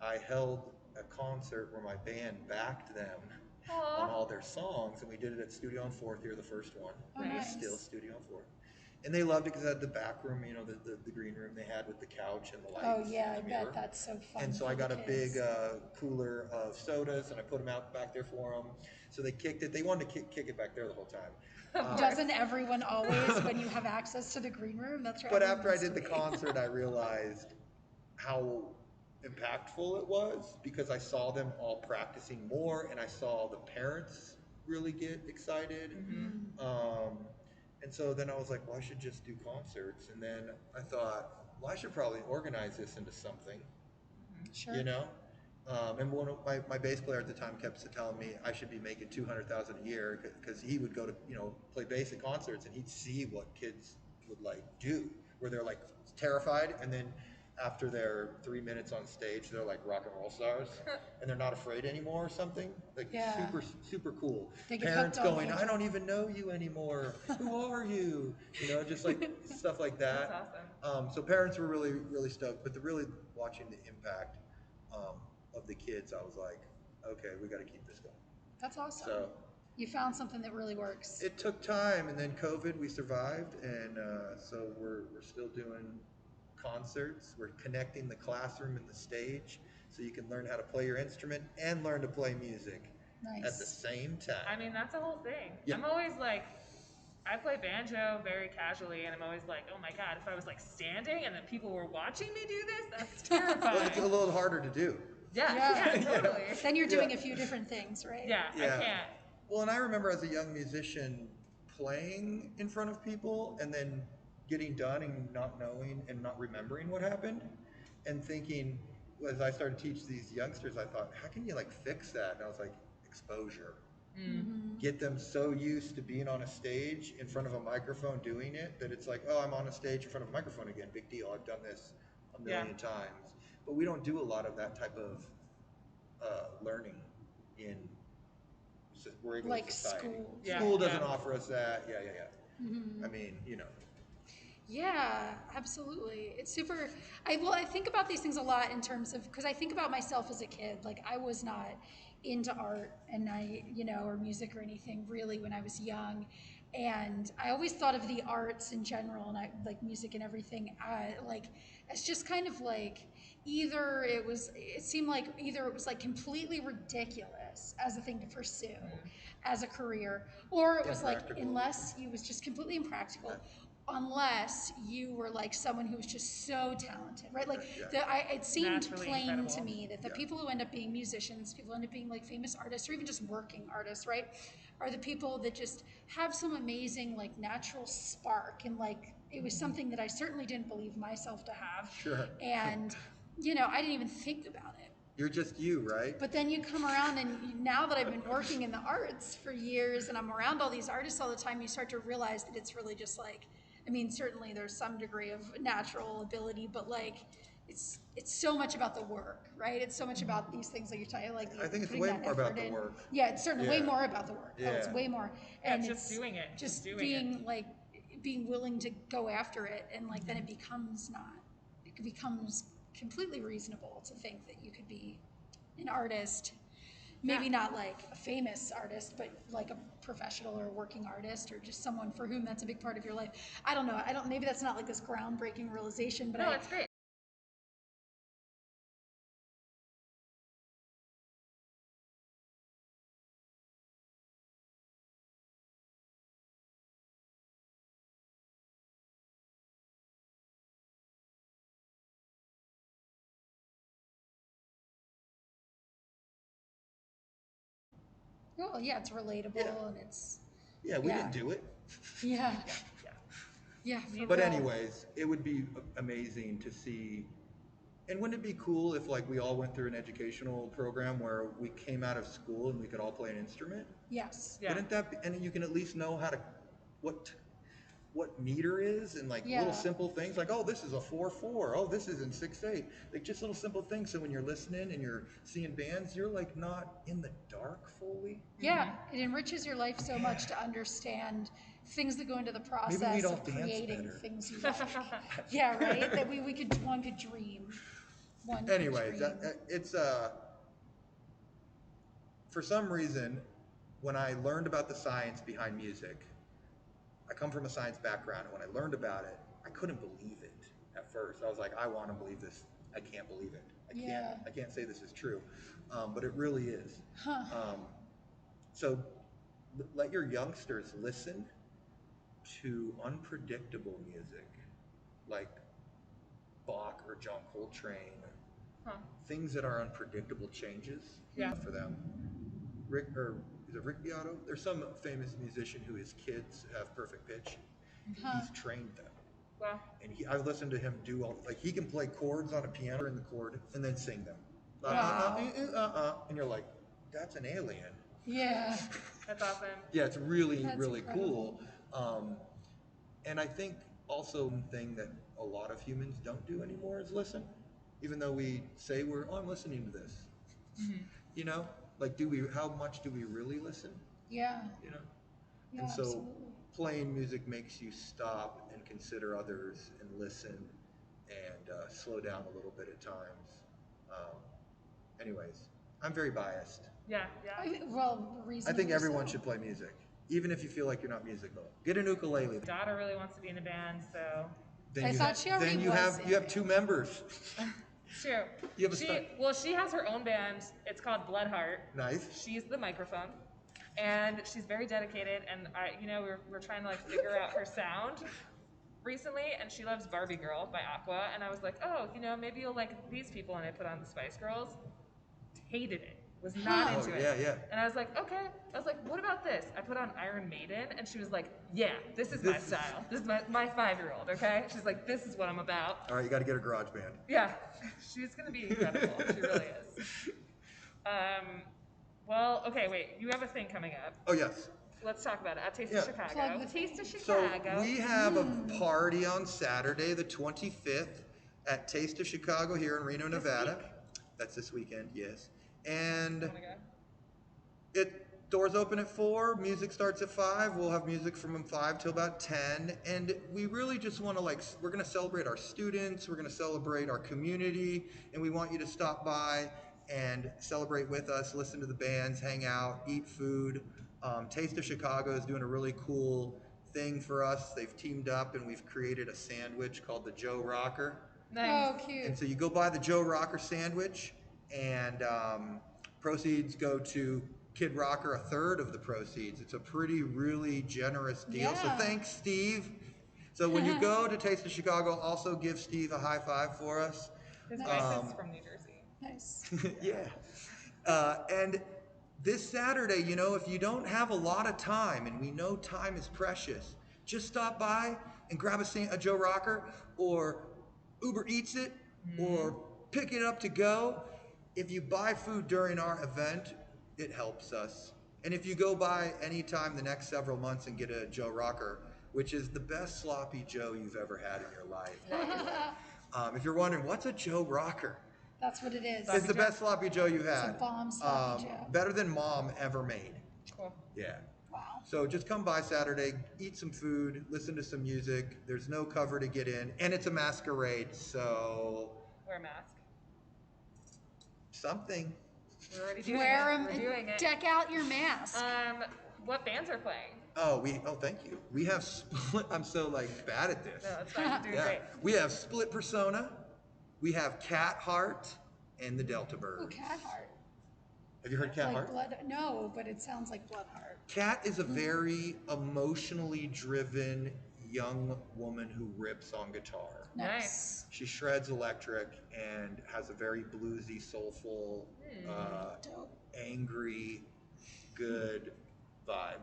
I held a concert where my band backed them on all their songs, and we did it at Studio on 4th here, the first one. Oh, It was nice. still Studio on 4th. And they loved it because it had the back room, you know, the green room they had with the couch and the lights. Oh yeah, I and the bet mirror. that's so fun. And so for I got the a kids. big cooler of sodas, and I put them out back there for them. So they kicked it. They wanted to kick it back there the whole time. Doesn't everyone always when you have access to the green room? That's right. But after I did the concert, I realized how impactful it was because I saw them all practicing more, and I saw the parents really get excited. And so then I was like, well, I should just do concerts. And then I thought, well, I should probably organize this into something, Sure. you know? And one of my bass player at the time kept telling me I should be making $200,000 a year because he would go to, you know, play bass at concerts and he'd see what kids would like do, where they're like terrified, and then after their 3 minutes on stage, they're like rock and roll stars, and they're not afraid anymore or something. Like super cool. They get Parents hooked on going, the I don't even know you anymore. Who are you? You know, just like stuff like that. That's awesome. So parents were really stoked, but really watching the impact of the kids, I was like, okay, we got to keep this going. That's awesome. So you found something that really works. it took time, and then COVID, we survived, and so we're still doing concerts. We're connecting the classroom and the stage, so you can learn how to play your instrument and learn to play music at the same time. I mean, that's the whole thing. Yeah. I'm always like, I play banjo very casually, and I'm always like, oh my god, if I was like standing and then people were watching me do this, that's terrifying. Well, it's a little harder to do. Yeah, totally. Then you're doing a few different things, right? Yeah, I can't. Well, and I remember as a young musician playing in front of people and then getting done and not knowing and not remembering what happened, and thinking, as I started to teach these youngsters, I thought, how can you like fix that? And I was like, exposure. Get them so used to being on a stage in front of a microphone doing it that it's like, oh, I'm on a stage in front of a microphone again. Big deal. I've done this a million times. But we don't do a lot of that type of learning in regular Like society. school. School doesn't offer us that. Yeah. I mean, you know. Yeah, absolutely. It's super. I think about these things a lot in terms of, because I think about myself as a kid. Like I was not into art and or music or anything really when I was young, and I always thought of the arts in general and I like music and everything like as just kind of like it seemed like either it was like completely ridiculous as a thing to pursue as a career, or it was like unless it was just completely impractical. Unless you were like someone who was just so talented, right? Like it seemed Naturally plain incredible. to me that the people who end up being musicians, people who end up being like famous artists, or even just working artists, right, are the people that just have some amazing like natural spark, and like it was something that I certainly didn't believe myself to have. Sure. And I didn't even think about it. You're just you, right? But then you come around, and now that I've been working in the arts for years and I'm around all these artists all the time, you start to realize that it's really just like, I mean, certainly there's some degree of natural ability, but like it's so much about the work, right? It's so much about these things that you're talking, like I think it's putting way that more about effort the in. work. Yeah, it's certainly way more about the work. Oh, it's Yeah. way more. Yeah, And just it's doing it. just Doing being it. like being willing to go after it, and like then it becomes completely reasonable to think that you could be an artist. Maybe not like a famous artist, but like a professional or a working artist, or just someone for whom that's a big part of your life. I don't know. Maybe that's not like this groundbreaking realization, but No, it's great. well, yeah, it's relatable and it's We didn't do it. yeah. For But real. anyways, it would be amazing to see. And wouldn't it be cool if like we all went through an educational program where we came out of school and we could all play an instrument? Yes. Yeah. Wouldn't that be, and you can at least know how to what meter is, and like little simple things like, oh, this is a 4/4, oh, this is in 6/8, like just little simple things. So when you're listening and you're seeing bands, you're like not in the dark fully. Yeah, it enriches your life so much to understand things that go into the process Maybe we'd all of dance creating better. things you like. Yeah, right. That one could dream. Anyways, it's for some reason, when I learned about the science behind music, I come from a science background, and when I learned about it, I couldn't believe it at first. I was like, I want to believe this. I can't believe it. I can't say this is true, but it really is. So let your youngsters listen to unpredictable music like Bach or John Coltrane, things that are unpredictable changes for them. Is it Rick Beato? There's some famous musician who his kids have perfect pitch. He's trained them. Wow. And I've listened to him do like he can play chords on a piano in the chord and then sing them. And you're like, that's an alien. Yeah. That's awesome. Yeah, it's really, That's really incredible. cool. And I think also one thing that a lot of humans don't do anymore is listen. Even though we say I'm listening to this. You know? Like how much do we really listen? Yeah. You know? Yeah, And so absolutely. playing music makes you stop and consider others and listen and slow down a little bit at times. Anyways, I'm very biased. Yeah. Well, I reasonably think everyone so. should play music, even if you feel like you're not musical. Get an ukulele. My daughter really wants to be in a band, so I thought she already then you was have in you have it. 2 members. it's true. You have a She has her own band. It's called Bloodheart. Nice. She's the microphone, and she's very dedicated. And we're trying to like figure out her sound recently, and she loves Barbie Girl by Aqua. And I was like, oh, maybe you'll like these people. And I put on the Spice Girls. Hated it. Was not into it. Yeah. And I was like, okay. I was like, what about this? I put on Iron Maiden, and she was like, yeah, this is my style. This is my 5-year-old, okay? She's like, this is what I'm about. All right, you got to get a garage band. Yeah, she's gonna be incredible. She really is. Well, okay, wait. You have a thing coming up. Oh yes. Let's talk about it. At Taste Yeah. of Chicago. Plug the Taste of So Chicago. we have a party on Saturday, the 25th, at Taste of Chicago here in Reno, Nevada. week? That's this weekend, yes. And Oh my God. doors open at 4, music starts at 5. We'll have music from 5 till about 10. And we really just want to we're going to celebrate our students, we're going to celebrate our community, and we want you to stop by and celebrate with us, listen to the bands, hang out, eat food. Taste of Chicago is doing a really cool thing for us. They've teamed up and we've created a sandwich called the Joe Rocker. Nice. Oh, cute. And so you go buy the Joe Rocker sandwich, and proceeds go to Kid Rocker, a third of the proceeds. It's a really generous deal. So Yeah. thanks, Steve. So when you go to Taste of Chicago, also give Steve a high five for us. His wife is from New Jersey. Nice. Yeah. And this Saturday, if you don't have a lot of time, and we know time is precious, just stop by and grab a Joe Rocker, or Uber Eats it, or pick it up to go. If you buy food during our event, it helps us. And if you go by anytime the next several months and get a Joe Rocker, which is the best sloppy Joe you've ever had in your life. If you're wondering, what's a Joe Rocker? That's what it is. It's the best sloppy Joe you've had. It's a bomb sloppy Joe. Better than Mom ever made. Cool. Yeah. Wow. So just come by Saturday, eat some food, listen to some music. There's no cover to get in, and it's a masquerade, so Wear a mask. something. We're already doing Wear it. them. We're doing it. Deck out your mask. What bands are playing? Oh, thank you. We have Split. I'm so bad at this. No, it's fine. You're doing Yeah. great. We have Split Persona. We have Cat Heart and the Delta Ooh, Birds. Cat Heart. Have you heard Cat Like Heart? blood? No, but it sounds like Bloodheart. Cat is a very emotionally driven young woman who rips on guitar. Nice. She shreds electric and has a very bluesy, soulful, Dope. angry, good vibe.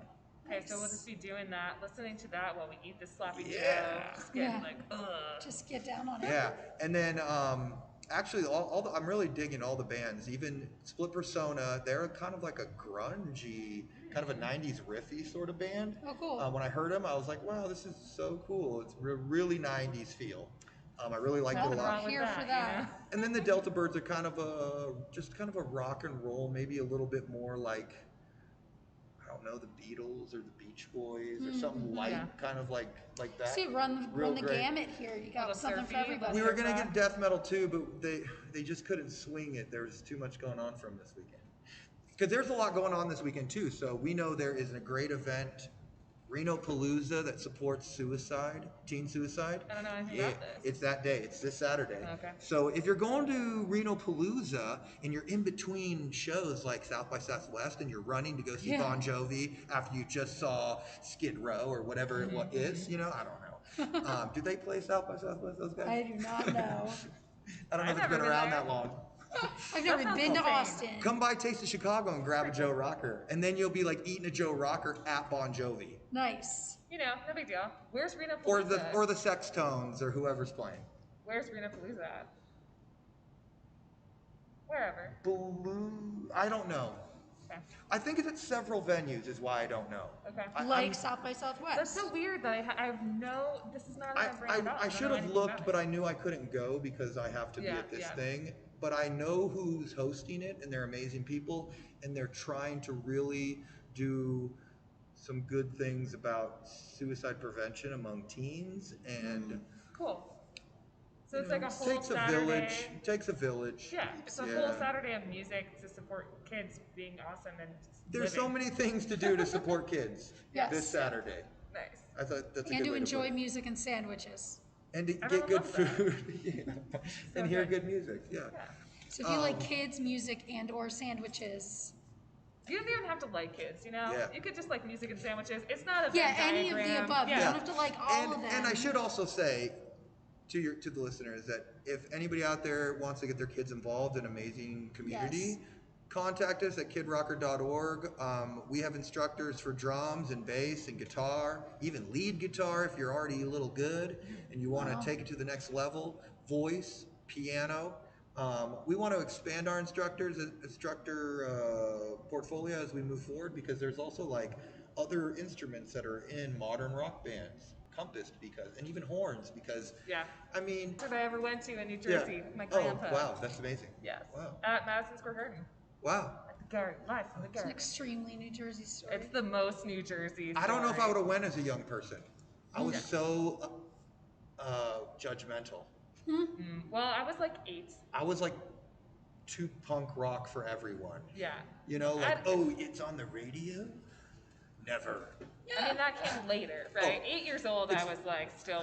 Okay, so we'll just be doing that, listening to that while we eat this sloppy Joe. Yeah. Just getting Yeah. ugh. Just get down on it. Yeah, and then actually, I'm really digging all the bands. Even Split Persona, they're kind of like a grungy, kind of a '90s riffy sort of band. Oh, cool. When I heard them, I was like, wow, this is so cool. It's really '90s feel. I really liked it a Nothing lot. wrong with Here that, for you that. know? And then the Delta Birds are kind of a rock and roll, maybe a little bit more like, I don't know, the Beatles or the Beach Boys or something light, Yeah. kind of like that. See, run Real the great. gamut here. You got Little something for surfy, everybody. We were gonna Surf get death metal too, but they just couldn't swing it. There was too much going on from this weekend. Because there's a lot going on this weekend too. So we know there is a great event Reno Palooza that supports suicide, teen suicide. I don't know anything Yeah, about this. it's that day. It's this Saturday. Okay. So if you're going to Reno Palooza and you're in between shows like South by Southwest and you're running to go see Bon Jovi after you just saw Skid Row or whatever it is, you know, I don't know. Do they play South by Southwest? Those guys? I do not know. I don't know if I've it's been never been around there. that long. I've never sounds been to insane. Austin. Come by Taste of Chicago and grab a Joe Rocker, and then you'll be like eating a Joe Rocker at Bon Jovi, Nice. You know, no big deal. Where's Reno or Palooza? the Sextones or whoever's playing. Where's Reno Palooza at? Wherever. I don't know. Okay. I think it's at several venues, is why I don't know. Okay. Like South by Southwest. That's so weird that I have no. This is not on my brain at all. I don't should know have anything looked, about but it. I knew I couldn't go because I have to be Yeah, at this yeah. thing. But I know who's hosting it, and they're amazing people, and they're trying to really do some good things about suicide prevention among teens. And Cool. So you it's like know, a whole takes Saturday. a village. Takes a village. Yeah, it's a whole Saturday of music to support kids being awesome and There's so living. many things to do to support kids Yes. this Saturday. Nice. I thought that's a And good to way enjoy to put it. music and sandwiches. And to get Everyone good loves that. food. Yeah. So And hear good. good music. Yeah. Yeah. So if you like kids, music, and or sandwiches, You don't even have to like kids, you know? Yeah. You could just like music and sandwiches. It's not a yeah, Venn any of the diagram. above. You Yeah. don't have to like all of them. And I should also say to the listeners that if anybody out there wants to get their kids involved in an amazing community, Yes. contact us at kidrocker.org. We have instructors for drums and bass and guitar, even lead guitar if you're already a little good and you want to take it to the next level, voice, piano. We want to expand our instructor portfolio as we move forward because there's also like other instruments that are in modern rock bands, compassed and even horns because Yeah. I mean, That's what I ever went to in New Jersey with my oh grandpa. wow, that's amazing. Yes. Wow. At Madison Square Garden. Wow. At the garden. Live from the It's an garden. extremely New Jersey story. It's the most New Jersey I don't know if I story. would have went as a young person. I was so judgmental. Well, I was like 8. I was like too punk rock for everyone. Yeah. You know, like, I- oh, it's on the radio? Never. I mean, that came later, right? Oh, 8 years old, I was like, still,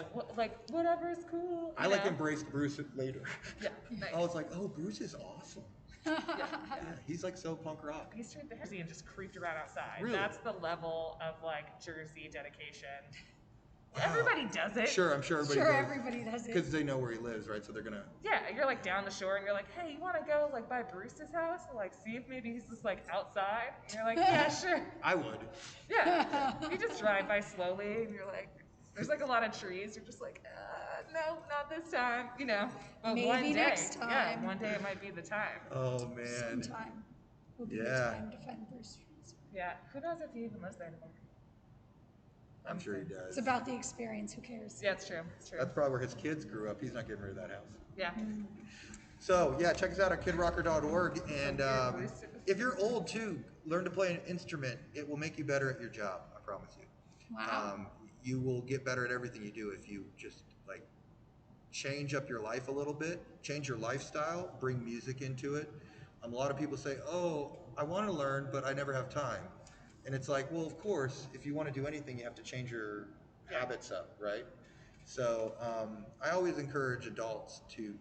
whatever is cool. I you like know? embraced Bruce later. Yeah, nice. I was like, oh, Bruce is awesome. Yeah. Yeah, he's like so punk rock. He straight to Jersey and just creeped around outside. Really? That's the level of like Jersey dedication. Wow. Everybody does it. Sure, I'm sure everybody Sure, goes, everybody does it. because they know where he lives, right? So they're gonna. Yeah, you're like down the shore and you're like, hey, you want to go like by Bruce's house and like see if maybe he's just like outside? And you're like, yeah, sure. I would. Yeah. You just drive by slowly and you're like, there's like a lot of trees. You're just like, no, not this time. You know, but Maybe one day, next yeah, time. one day it might be the time. Oh man. Sometime will be Yeah. the time to find Bruce. Yeah. Who knows if he even lives there anymore? I'm sure he It's does. about the experience. Who cares? Yeah, it's true. It's true. That's probably where his kids grew up. He's not getting rid of that house. Yeah. So yeah, check us out at kidrocker.org. And if you're old too, learn to play an instrument. It will make you better at your job. I promise you. Wow. You will get better at everything you do if you just like change up your life a little bit, change your lifestyle, bring music into it. A lot of people say, "Oh, I want to learn, but I never have time." And it's like, well, of course, if you want to do anything, you have to change your habits up, right? So I always encourage adults to,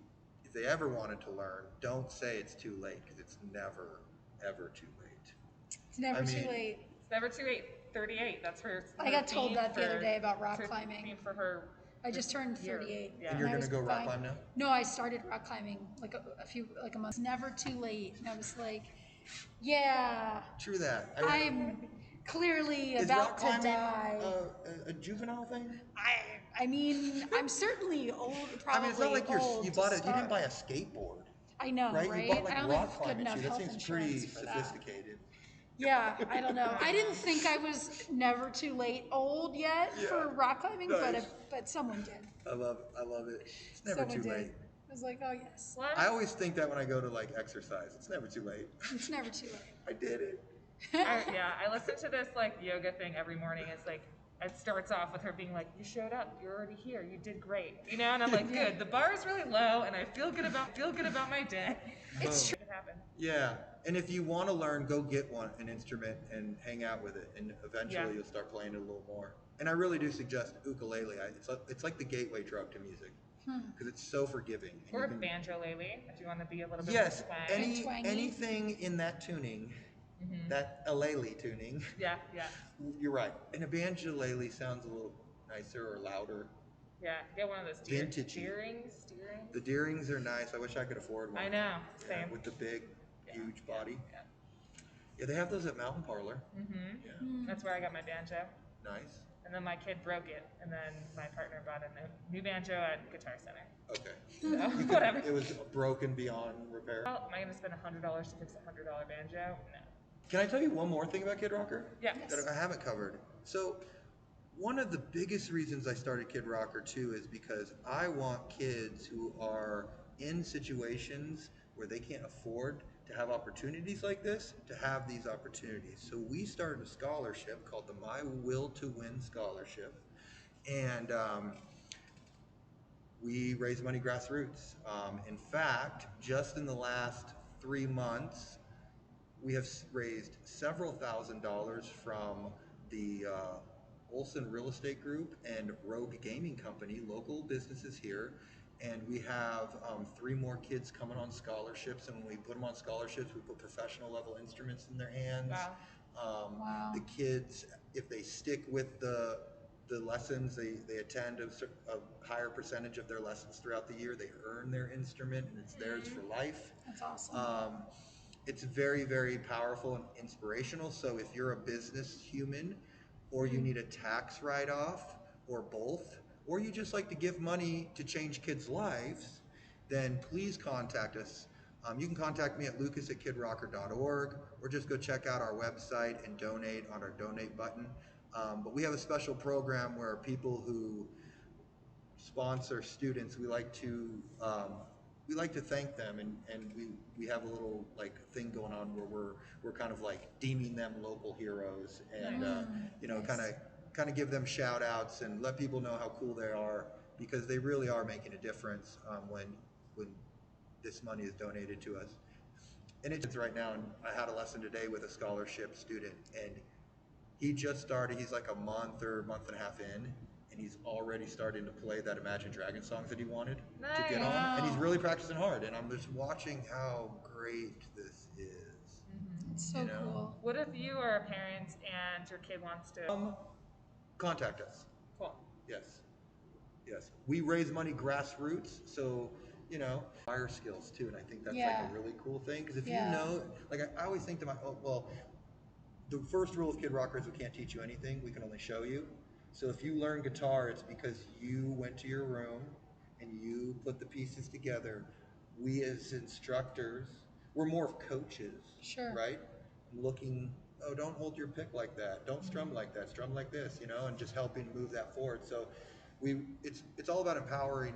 if they ever wanted to learn, don't say it's too late because it's never, ever too late. It's never I too mean- late. It's never too late. 38. That's her. I got told theme that the other for- day about rock her climbing. theme for her. I just turned year. 38. Yeah. And you're I gonna was go rock fine. climb now? No, I started rock climbing like a month. It's never too late. And I was like, yeah, True that. I'm clearly Is about rock to climbing die. a juvenile thing? I mean, I'm certainly old. Probably I mean, it's not like old you to bought it. You start. didn't buy a skateboard, I know, right? right? You bought like I don't rock have good climbing enough shoes. That health seems pretty insurance for that. sophisticated. Yeah, I don't know. I didn't think I was never too late old yet for rock climbing, Nice. but someone did. I love it. It's never Someone too did. late. I was like, oh yes, Well, I always think that when I go to like exercise, it's never too late. it's never too late. I did it. I listen to this like yoga thing every morning. It's like it starts off with her being like, "You showed up. You're already here. You did great." You know, and I'm like, "Good. The bar is really low, and I feel good about my day." It's true. It happen. Yeah, and if you want to learn, go get an instrument and hang out with it, and eventually Yeah. you'll start playing it a little more. And I really do suggest ukulele. It's like the gateway drug to music because it's so forgiving. And Or you a can, banjolele, if you want to be a little bit yes, more twang. Twangy. anything in that tuning, that alele tuning. Yeah, yeah. You're right. And a banjolele sounds a little nicer or louder. Yeah, get one of those Vintagey. Deerings. The Deerings are nice. I wish I could afford one. I know, Yeah, same. with the big, Yeah, huge yeah, body. Yeah. Yeah, they have those at Mountain Parlor. Yeah, That's where I got my banjo. nice. And then my kid broke it, and then my partner bought a new banjo at Guitar Center. Okay. So, whatever. It was broken beyond repair. Well, am I going to spend $100 to fix a $100 banjo? No. Can I tell you one more thing about Kid Rocker? Yeah. That I haven't covered. So, one of the biggest reasons I started Kid Rocker too is because I want kids who are in situations where they can't afford to have opportunities like this to have these opportunities. So we started a scholarship called the My Will to Win Scholarship, and we raise money grassroots. In fact, just in the last 3 months, we have raised several $1,000s from the Olson Real Estate Group and Rogue Gaming Company, local businesses here. And we have 3 more kids coming on scholarships. And when we put them on scholarships, we put professional level instruments in their hands. Wow. Wow. The kids, if they stick with the lessons, they attend a higher percentage of their lessons throughout the year. They earn their instrument and it's theirs for life. That's awesome. It's very, very powerful and inspirational. So if you're a business human or you need a tax write-off or both, or you just like to give money to change kids' lives, then please contact us. You can contact me at lucas@kidrocker.org or just go check out our website and donate on our donate button. But we have a special program where people who sponsor students, we like to thank them, and we have a little like thing going on where we're kind of like deeming them local heroes, and kind of give them shout outs and let people know how cool they are, because they really are making a difference when this money is donated to us. And it's right now, and I had a lesson today with a scholarship student, and he just started. He's like a month or month and a half in, and he's already starting to play that Imagine Dragons songs that he wanted to get on. And he's really practicing hard, and I'm just watching how great this is. It's so cool. What if you are a parent and your kid wants to? Contact us. Cool. Yes. We raise money grassroots, so fire skills too, and I think that's like a really cool thing, because if you know, like I always think to myself, well, the first rule of Kid Rocker is we can't teach you anything, we can only show you. So if you learn guitar, it's because you went to your room and you put the pieces together. We as instructors, we're more of coaches, right? Looking, oh, don't hold your pick like that, don't strum like that, strum like this, and just helping move that forward. So it's all about empowering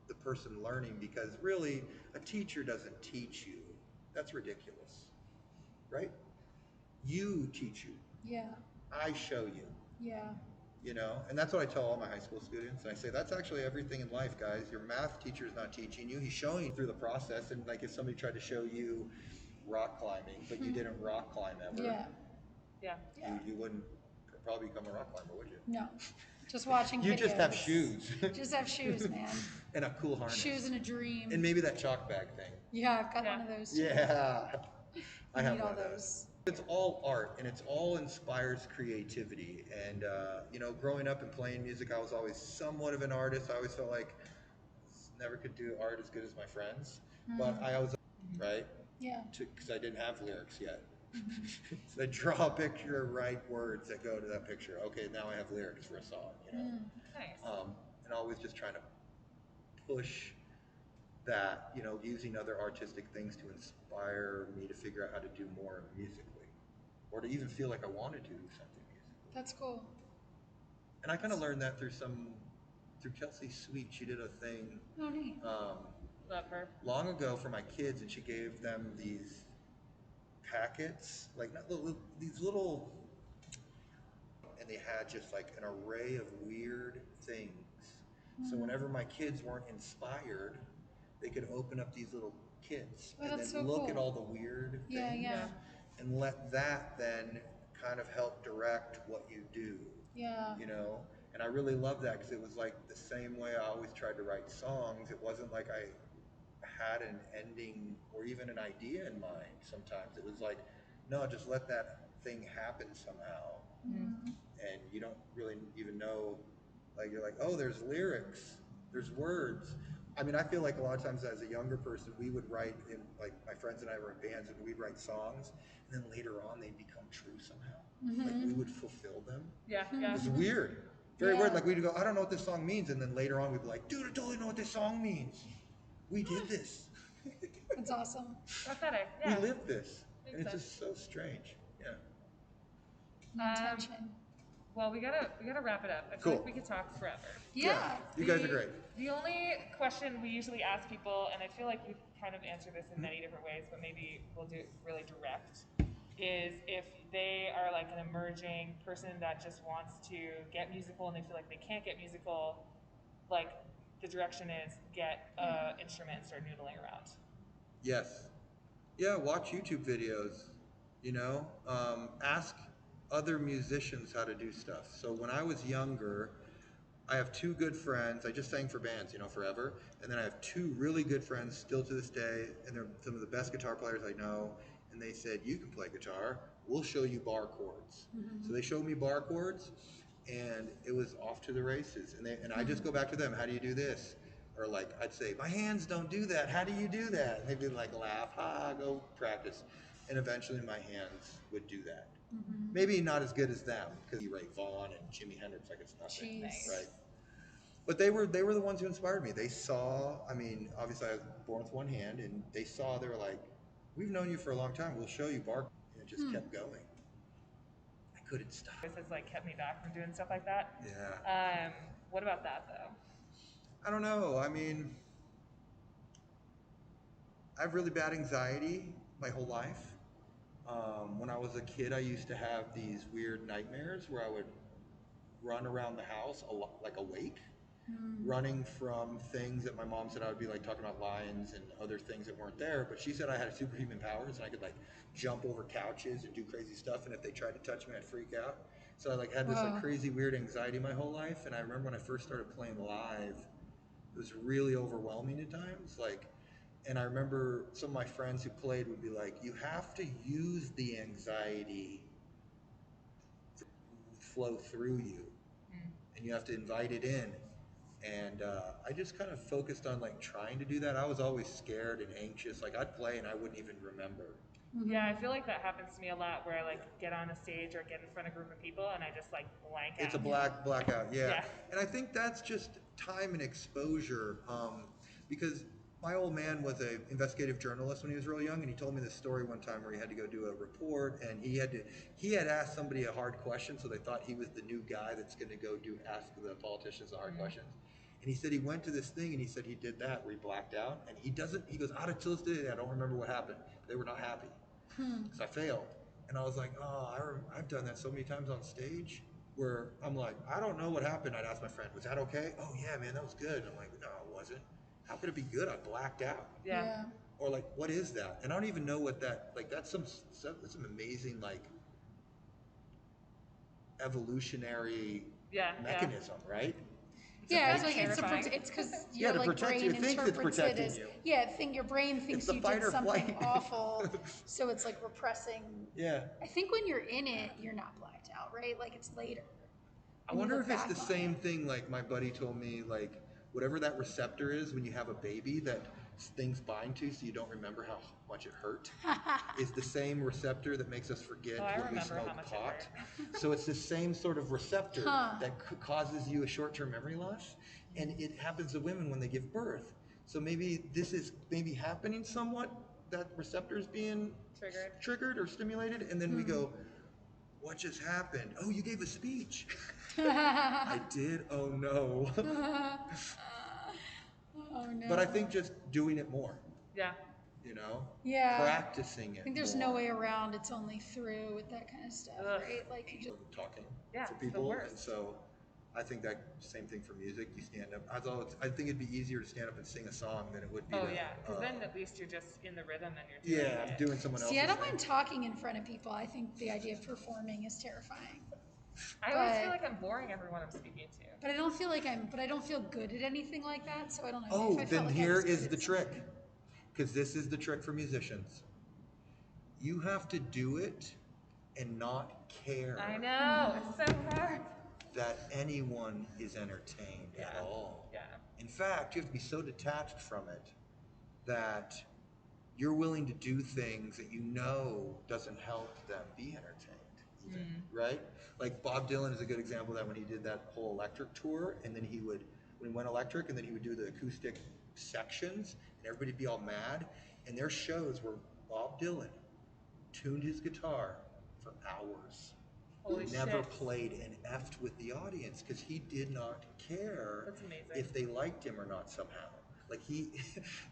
the person learning, because really a teacher doesn't teach you. That's ridiculous, right? You teach you. Yeah. I show you. Yeah. And that's what I tell all my high school students. I say, that's actually everything in life, guys. Your math teacher is not teaching you. He's showing you through the process. And like if somebody tried to show you rock climbing, but you didn't rock climb ever, you wouldn't probably become a rock climber, would you? No. Just watching You videos. just have shoes. Just have shoes, man. And a cool harness. Shoes and a dream. And maybe that chalk bag thing. Yeah, I've got one of those too. Yeah. I have need one all of those. It's all art, and it's all inspires creativity. And growing up and playing music, I was always somewhat of an artist. I always felt like I never could do art as good as my friends, but I always right. Yeah. Because I didn't have lyrics yet. So I draw a picture, write words that go to that picture. Okay, now I have lyrics for a song. Nice. And always just trying to push that, using other artistic things to inspire me to figure out how to do more musically, or to even feel like I wanted to do something musically. That's cool. And I kind of learned that through Kelsey Sweet. She did a thing Love her. long ago for my kids, and she gave them these packets, like not these little, and they had just like an array of weird things. So whenever my kids weren't inspired, they could open up these little kits Oh, and that's then so look at cool. all the weird Yeah, things yeah. and let that then kind of help direct what you do, Yeah. you know? And I really love that because it was like the same way I always tried to write songs. It wasn't like I had an ending or even an idea in mind sometimes. It was like, no, just let that thing happen somehow. And you don't really even know, like, you're like, oh, there's lyrics, there's words. I mean, I feel like a lot of times as a younger person, we would write in, like, my friends and I were in bands and we'd write songs, and then later on they'd become true somehow. Like, we would fulfill them. Yeah, It yeah. was weird. Very Yeah. weird. Like, we'd go, I don't know what this song means, and then later on we'd be like, dude, I totally know what this song means. We did this. That's awesome. Prophetic, yeah. We lived this. Makes And it's sense. just so strange. Yeah. Intention. Well, we gotta wrap it up. I feel Cool. like we could talk forever. Yeah. You guys are great. The only question we usually ask people, and I feel like we've kind of answered this in many different ways, but maybe we'll do it really direct, is if they are like an emerging person that just wants to get musical and they feel like they can't get musical, like the direction is get an instrument and start noodling around. Yes. Yeah, watch YouTube videos, you know, ask other musicians how to do stuff. So when I was younger, I have two good friends. I just sang for bands, you know, forever. And then I have two really good friends still to this day, and they're some of the best guitar players I know. And they said, you can play guitar. We'll show you bar chords. So they showed me bar chords, and it was off to the races. And I just go back to them. How do you do this? Or like I'd say, my hands don't do that. How do you do that? And they'd be like, laugh, go practice. And eventually my hands would do that. Maybe not as good as them, because Ray Vaughan and Jimi Hendrix, like it's nothing, Jeez. right? But they were the ones who inspired me. They saw, I mean, obviously I was born with one hand, and they saw, they were like, we've known you for a long time. We'll show you bar. And it just kept going. I couldn't stop. This has like kept me back from doing stuff like that. Yeah. What about that though? I don't know. I mean, I have really bad anxiety my whole life. When I was a kid, I used to have these weird nightmares where I would run around the house like awake, running from things that my mom said I would be like talking about lions and other things that weren't there. But she said I had superhuman powers and I could like jump over couches and do crazy stuff. And if they tried to touch me, I'd freak out. So I like had this like crazy weird anxiety my whole life. And I remember when I first started playing live, it was really overwhelming at times. Like, and I remember some of my friends who played would be like, you have to use the anxiety to flow through you, and you have to invite it in. And I just kind of focused on like trying to do that. I was always scared and anxious. Like I'd play and I wouldn't even remember. Yeah, I feel like that happens to me a lot where I like get on a stage or get in front of a group of people and I just like blank out. It's a blackout, yeah. Yeah. And I think that's just time and exposure. Because my old man was an investigative journalist when he was real young, and he told me this story one time where he had to go do a report, and he had asked somebody a hard question, so they thought he was the new guy that's going to go ask the politicians the hard questions. And he said he went to this thing, and he said he did that where he blacked out, and he goes, out until this day, I don't remember what happened. They were not happy because I failed. And I was like, oh, I've done that so many times on stage where I'm like, I don't know what happened. I'd ask my friend, was that okay? Oh yeah, man, that was good. And I'm like, no, it wasn't. How could it be good? I blacked out. Yeah. Or like, what is that? And I don't even know what that, like, that's some amazing, like, evolutionary mechanism, right? Yeah, It's it's like terrifying. it's because Yeah, your to like protect you. brain It thinks it's interprets it protecting as you. your brain thinks the you fight did or something flight. awful, so it's like repressing. Yeah. I think when you're in it, you're not blacked out, right? Like it's later. I wonder if it's the same thing, like my buddy told me, like whatever that receptor is when you have a baby that things bind to so you don't remember how much it hurt is the same receptor that makes us forget when we smoke pot. So it's the same sort of receptor that causes you a short-term memory loss, and it happens to women when they give birth. So maybe this is maybe happening somewhat, that receptor is being triggered or stimulated, and then we go, what just happened? Oh, you gave a speech. I did? Oh no. Oh no. But I think just doing it more. Yeah. You know? Yeah. Practicing it. I think there's no way around. It's only through with that kind of stuff, right? Like you just talking Yeah, for it's the people. worst. And so I think that same thing for music. You stand up. I think it'd be easier to stand up and sing a song than it would be. Oh to, yeah, because then at least you're just in the rhythm and you're doing yeah, it. doing someone else's See, I don't thing. mind talking in front of people. I think the idea of performing is terrifying. I always But- feel like I'm boring everyone I'm speaking to. But I don't feel like I don't feel good at anything like that, so I don't know. Oh, if I felt then like I here was good is at the something. trick, because this is the trick for musicians. You have to do it and not care I know, it's so hard. that anyone is entertained at Yeah. all. Yeah. In fact, you have to be so detached from it that you're willing to do things that you know doesn't help them be entertained, even, right? Like Bob Dylan is a good example of that when he did that whole electric tour, and then when he went electric, and then he would do the acoustic sections, and everybody'd be all mad. And their shows where Bob Dylan tuned his guitar for hours. Holy Never shit. played and effed with the audience because he did not care That's amazing. if they liked him or not somehow. Like he,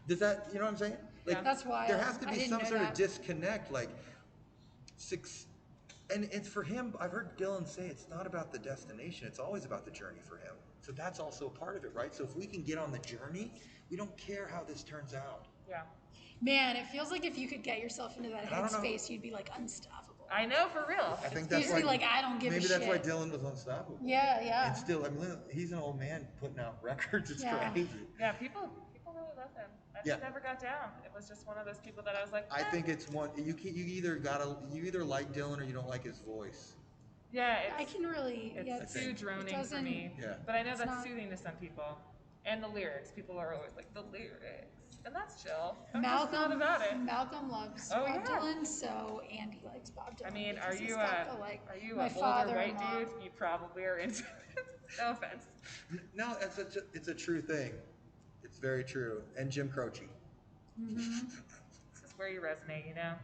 does that, you know what I'm saying? Like Yeah. That's wild. there has to I be didn't some know sort that. of disconnect. Like and it's for him. I've heard Dylan say it's not about the destination; it's always about the journey for him. So that's also a part of it, right? So if we can get on the journey, we don't care how this turns out. Yeah. Man, it feels like if you could get yourself into that I don't know. headspace, you'd be like unstoppable. I know, for real. I think You'd that's just why. be like, I don't give a maybe shit. that's why Dylan was unstoppable. Yeah. And still, I mean, he's an old man putting out records. It's Yeah. crazy. Yeah, people really love him. I just Yeah. never got down. It was just one of those people that I was like, I think it's one. You either like Dylan or you don't like his voice. yeah, I can really. it's Yeah, too it droning for doesn't- me. Yeah. But I know It's that's not- soothing to some people. And the lyrics. People are always like, the lyrics. And that's chill. I'm just Malcolm, not about it. Malcolm loves Oh, Bob yeah. Dylan, so Andy likes Bob Dylan. I mean, because are he's you got the, like, are you my an older white father-in-law. dude? You probably are into it. No offense. No, it's a true thing. It's very true. And Jim Croce. This is where you resonate, you know?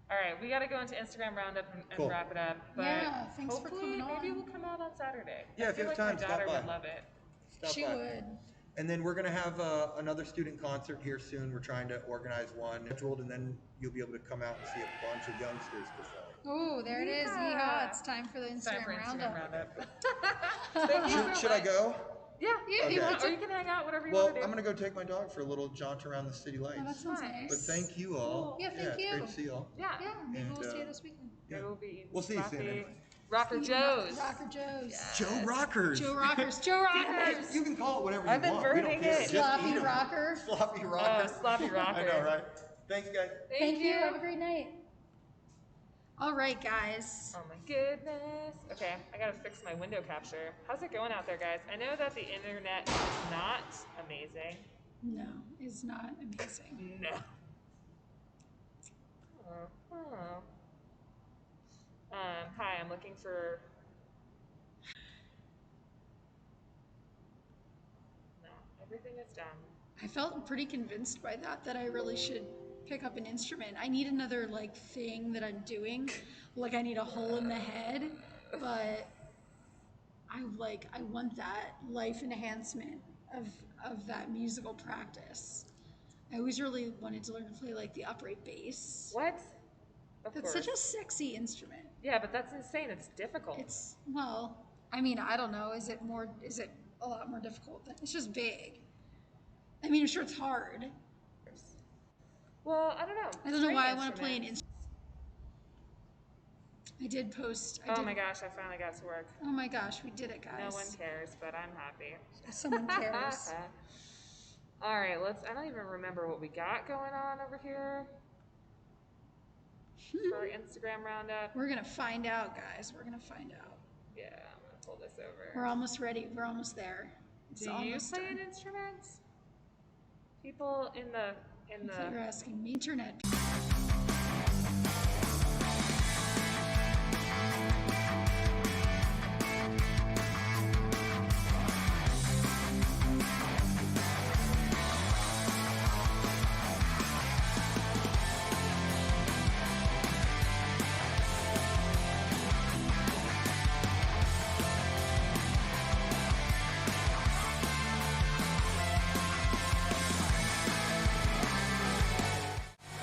All right, we got to go into Instagram Roundup and Cool. wrap it up. But Yeah, thanks for hopefully, coming maybe on. we'll come out on Saturday. Yeah, I if you feel have like time, my stop daughter by. would love it. Stop She by. would. And then we're gonna have another student concert here soon. We're trying to organize one, and then you'll be able to come out and see a bunch of youngsters perform. Oh, there it is. Yeehaw. Yeehaw. It's time for the It's time Instagram for Instagram roundup. Roundup. Thank you so Should I much. go? Yeah, Yeah, if you okay. want, or you can hang out, whatever you Well, want to do. I'm gonna go take my dog for a little jaunt around the city lights. Oh, that sounds Nice. nice. But thank you all. Yeah, thank it's you. great to see you all. Yeah. Yeah, maybe And, we'll see you this weekend. Yeah. It will be We'll see you soon Sloppy- anyway. Rocker Joe's. Rocker Joe's. Joe Rockers. Joe Rockers. Joe Rockers. You can call it whatever you I've been want. We don't burning care. it. Just Sloppy eat 'em. Rocker. Sloppy Rocker. Sloppy Rocker. I know, right? Thanks, guys. Thank you. Have a great night. All right, guys. Oh my goodness. Okay, I gotta fix my window capture. How's it going out there, guys? I know that the internet is not amazing. No, it's not amazing. No. Oh. Hi, I'm looking for. No, everything is done. I felt pretty convinced by that I really should pick up an instrument. I need another like thing that I'm doing. Like I need a hole in the head, but I want that life enhancement of that musical practice. I always really wanted to learn to play like the upright bass. What? Of That's course. such a sexy instrument. Yeah, but that's insane. It's difficult. It's well, I mean, I don't know. Is it a lot more difficult than it's just big? I mean, I'm sure it's hard. Well, I don't know. I don't know String why I want to play an instruments. instrument. I did post. Oh my gosh, I finally got to work. Oh my gosh, we did it, guys. No one cares, but I'm happy. Someone cares. All right, I don't even remember what we got going on over here for our Instagram roundup. We're gonna find out, guys. We're gonna find out. Yeah, I'm gonna pull this over. We're almost ready. We're almost there. It's Do you almost play done. an instrument? People in I thought you were the asking me. Internet.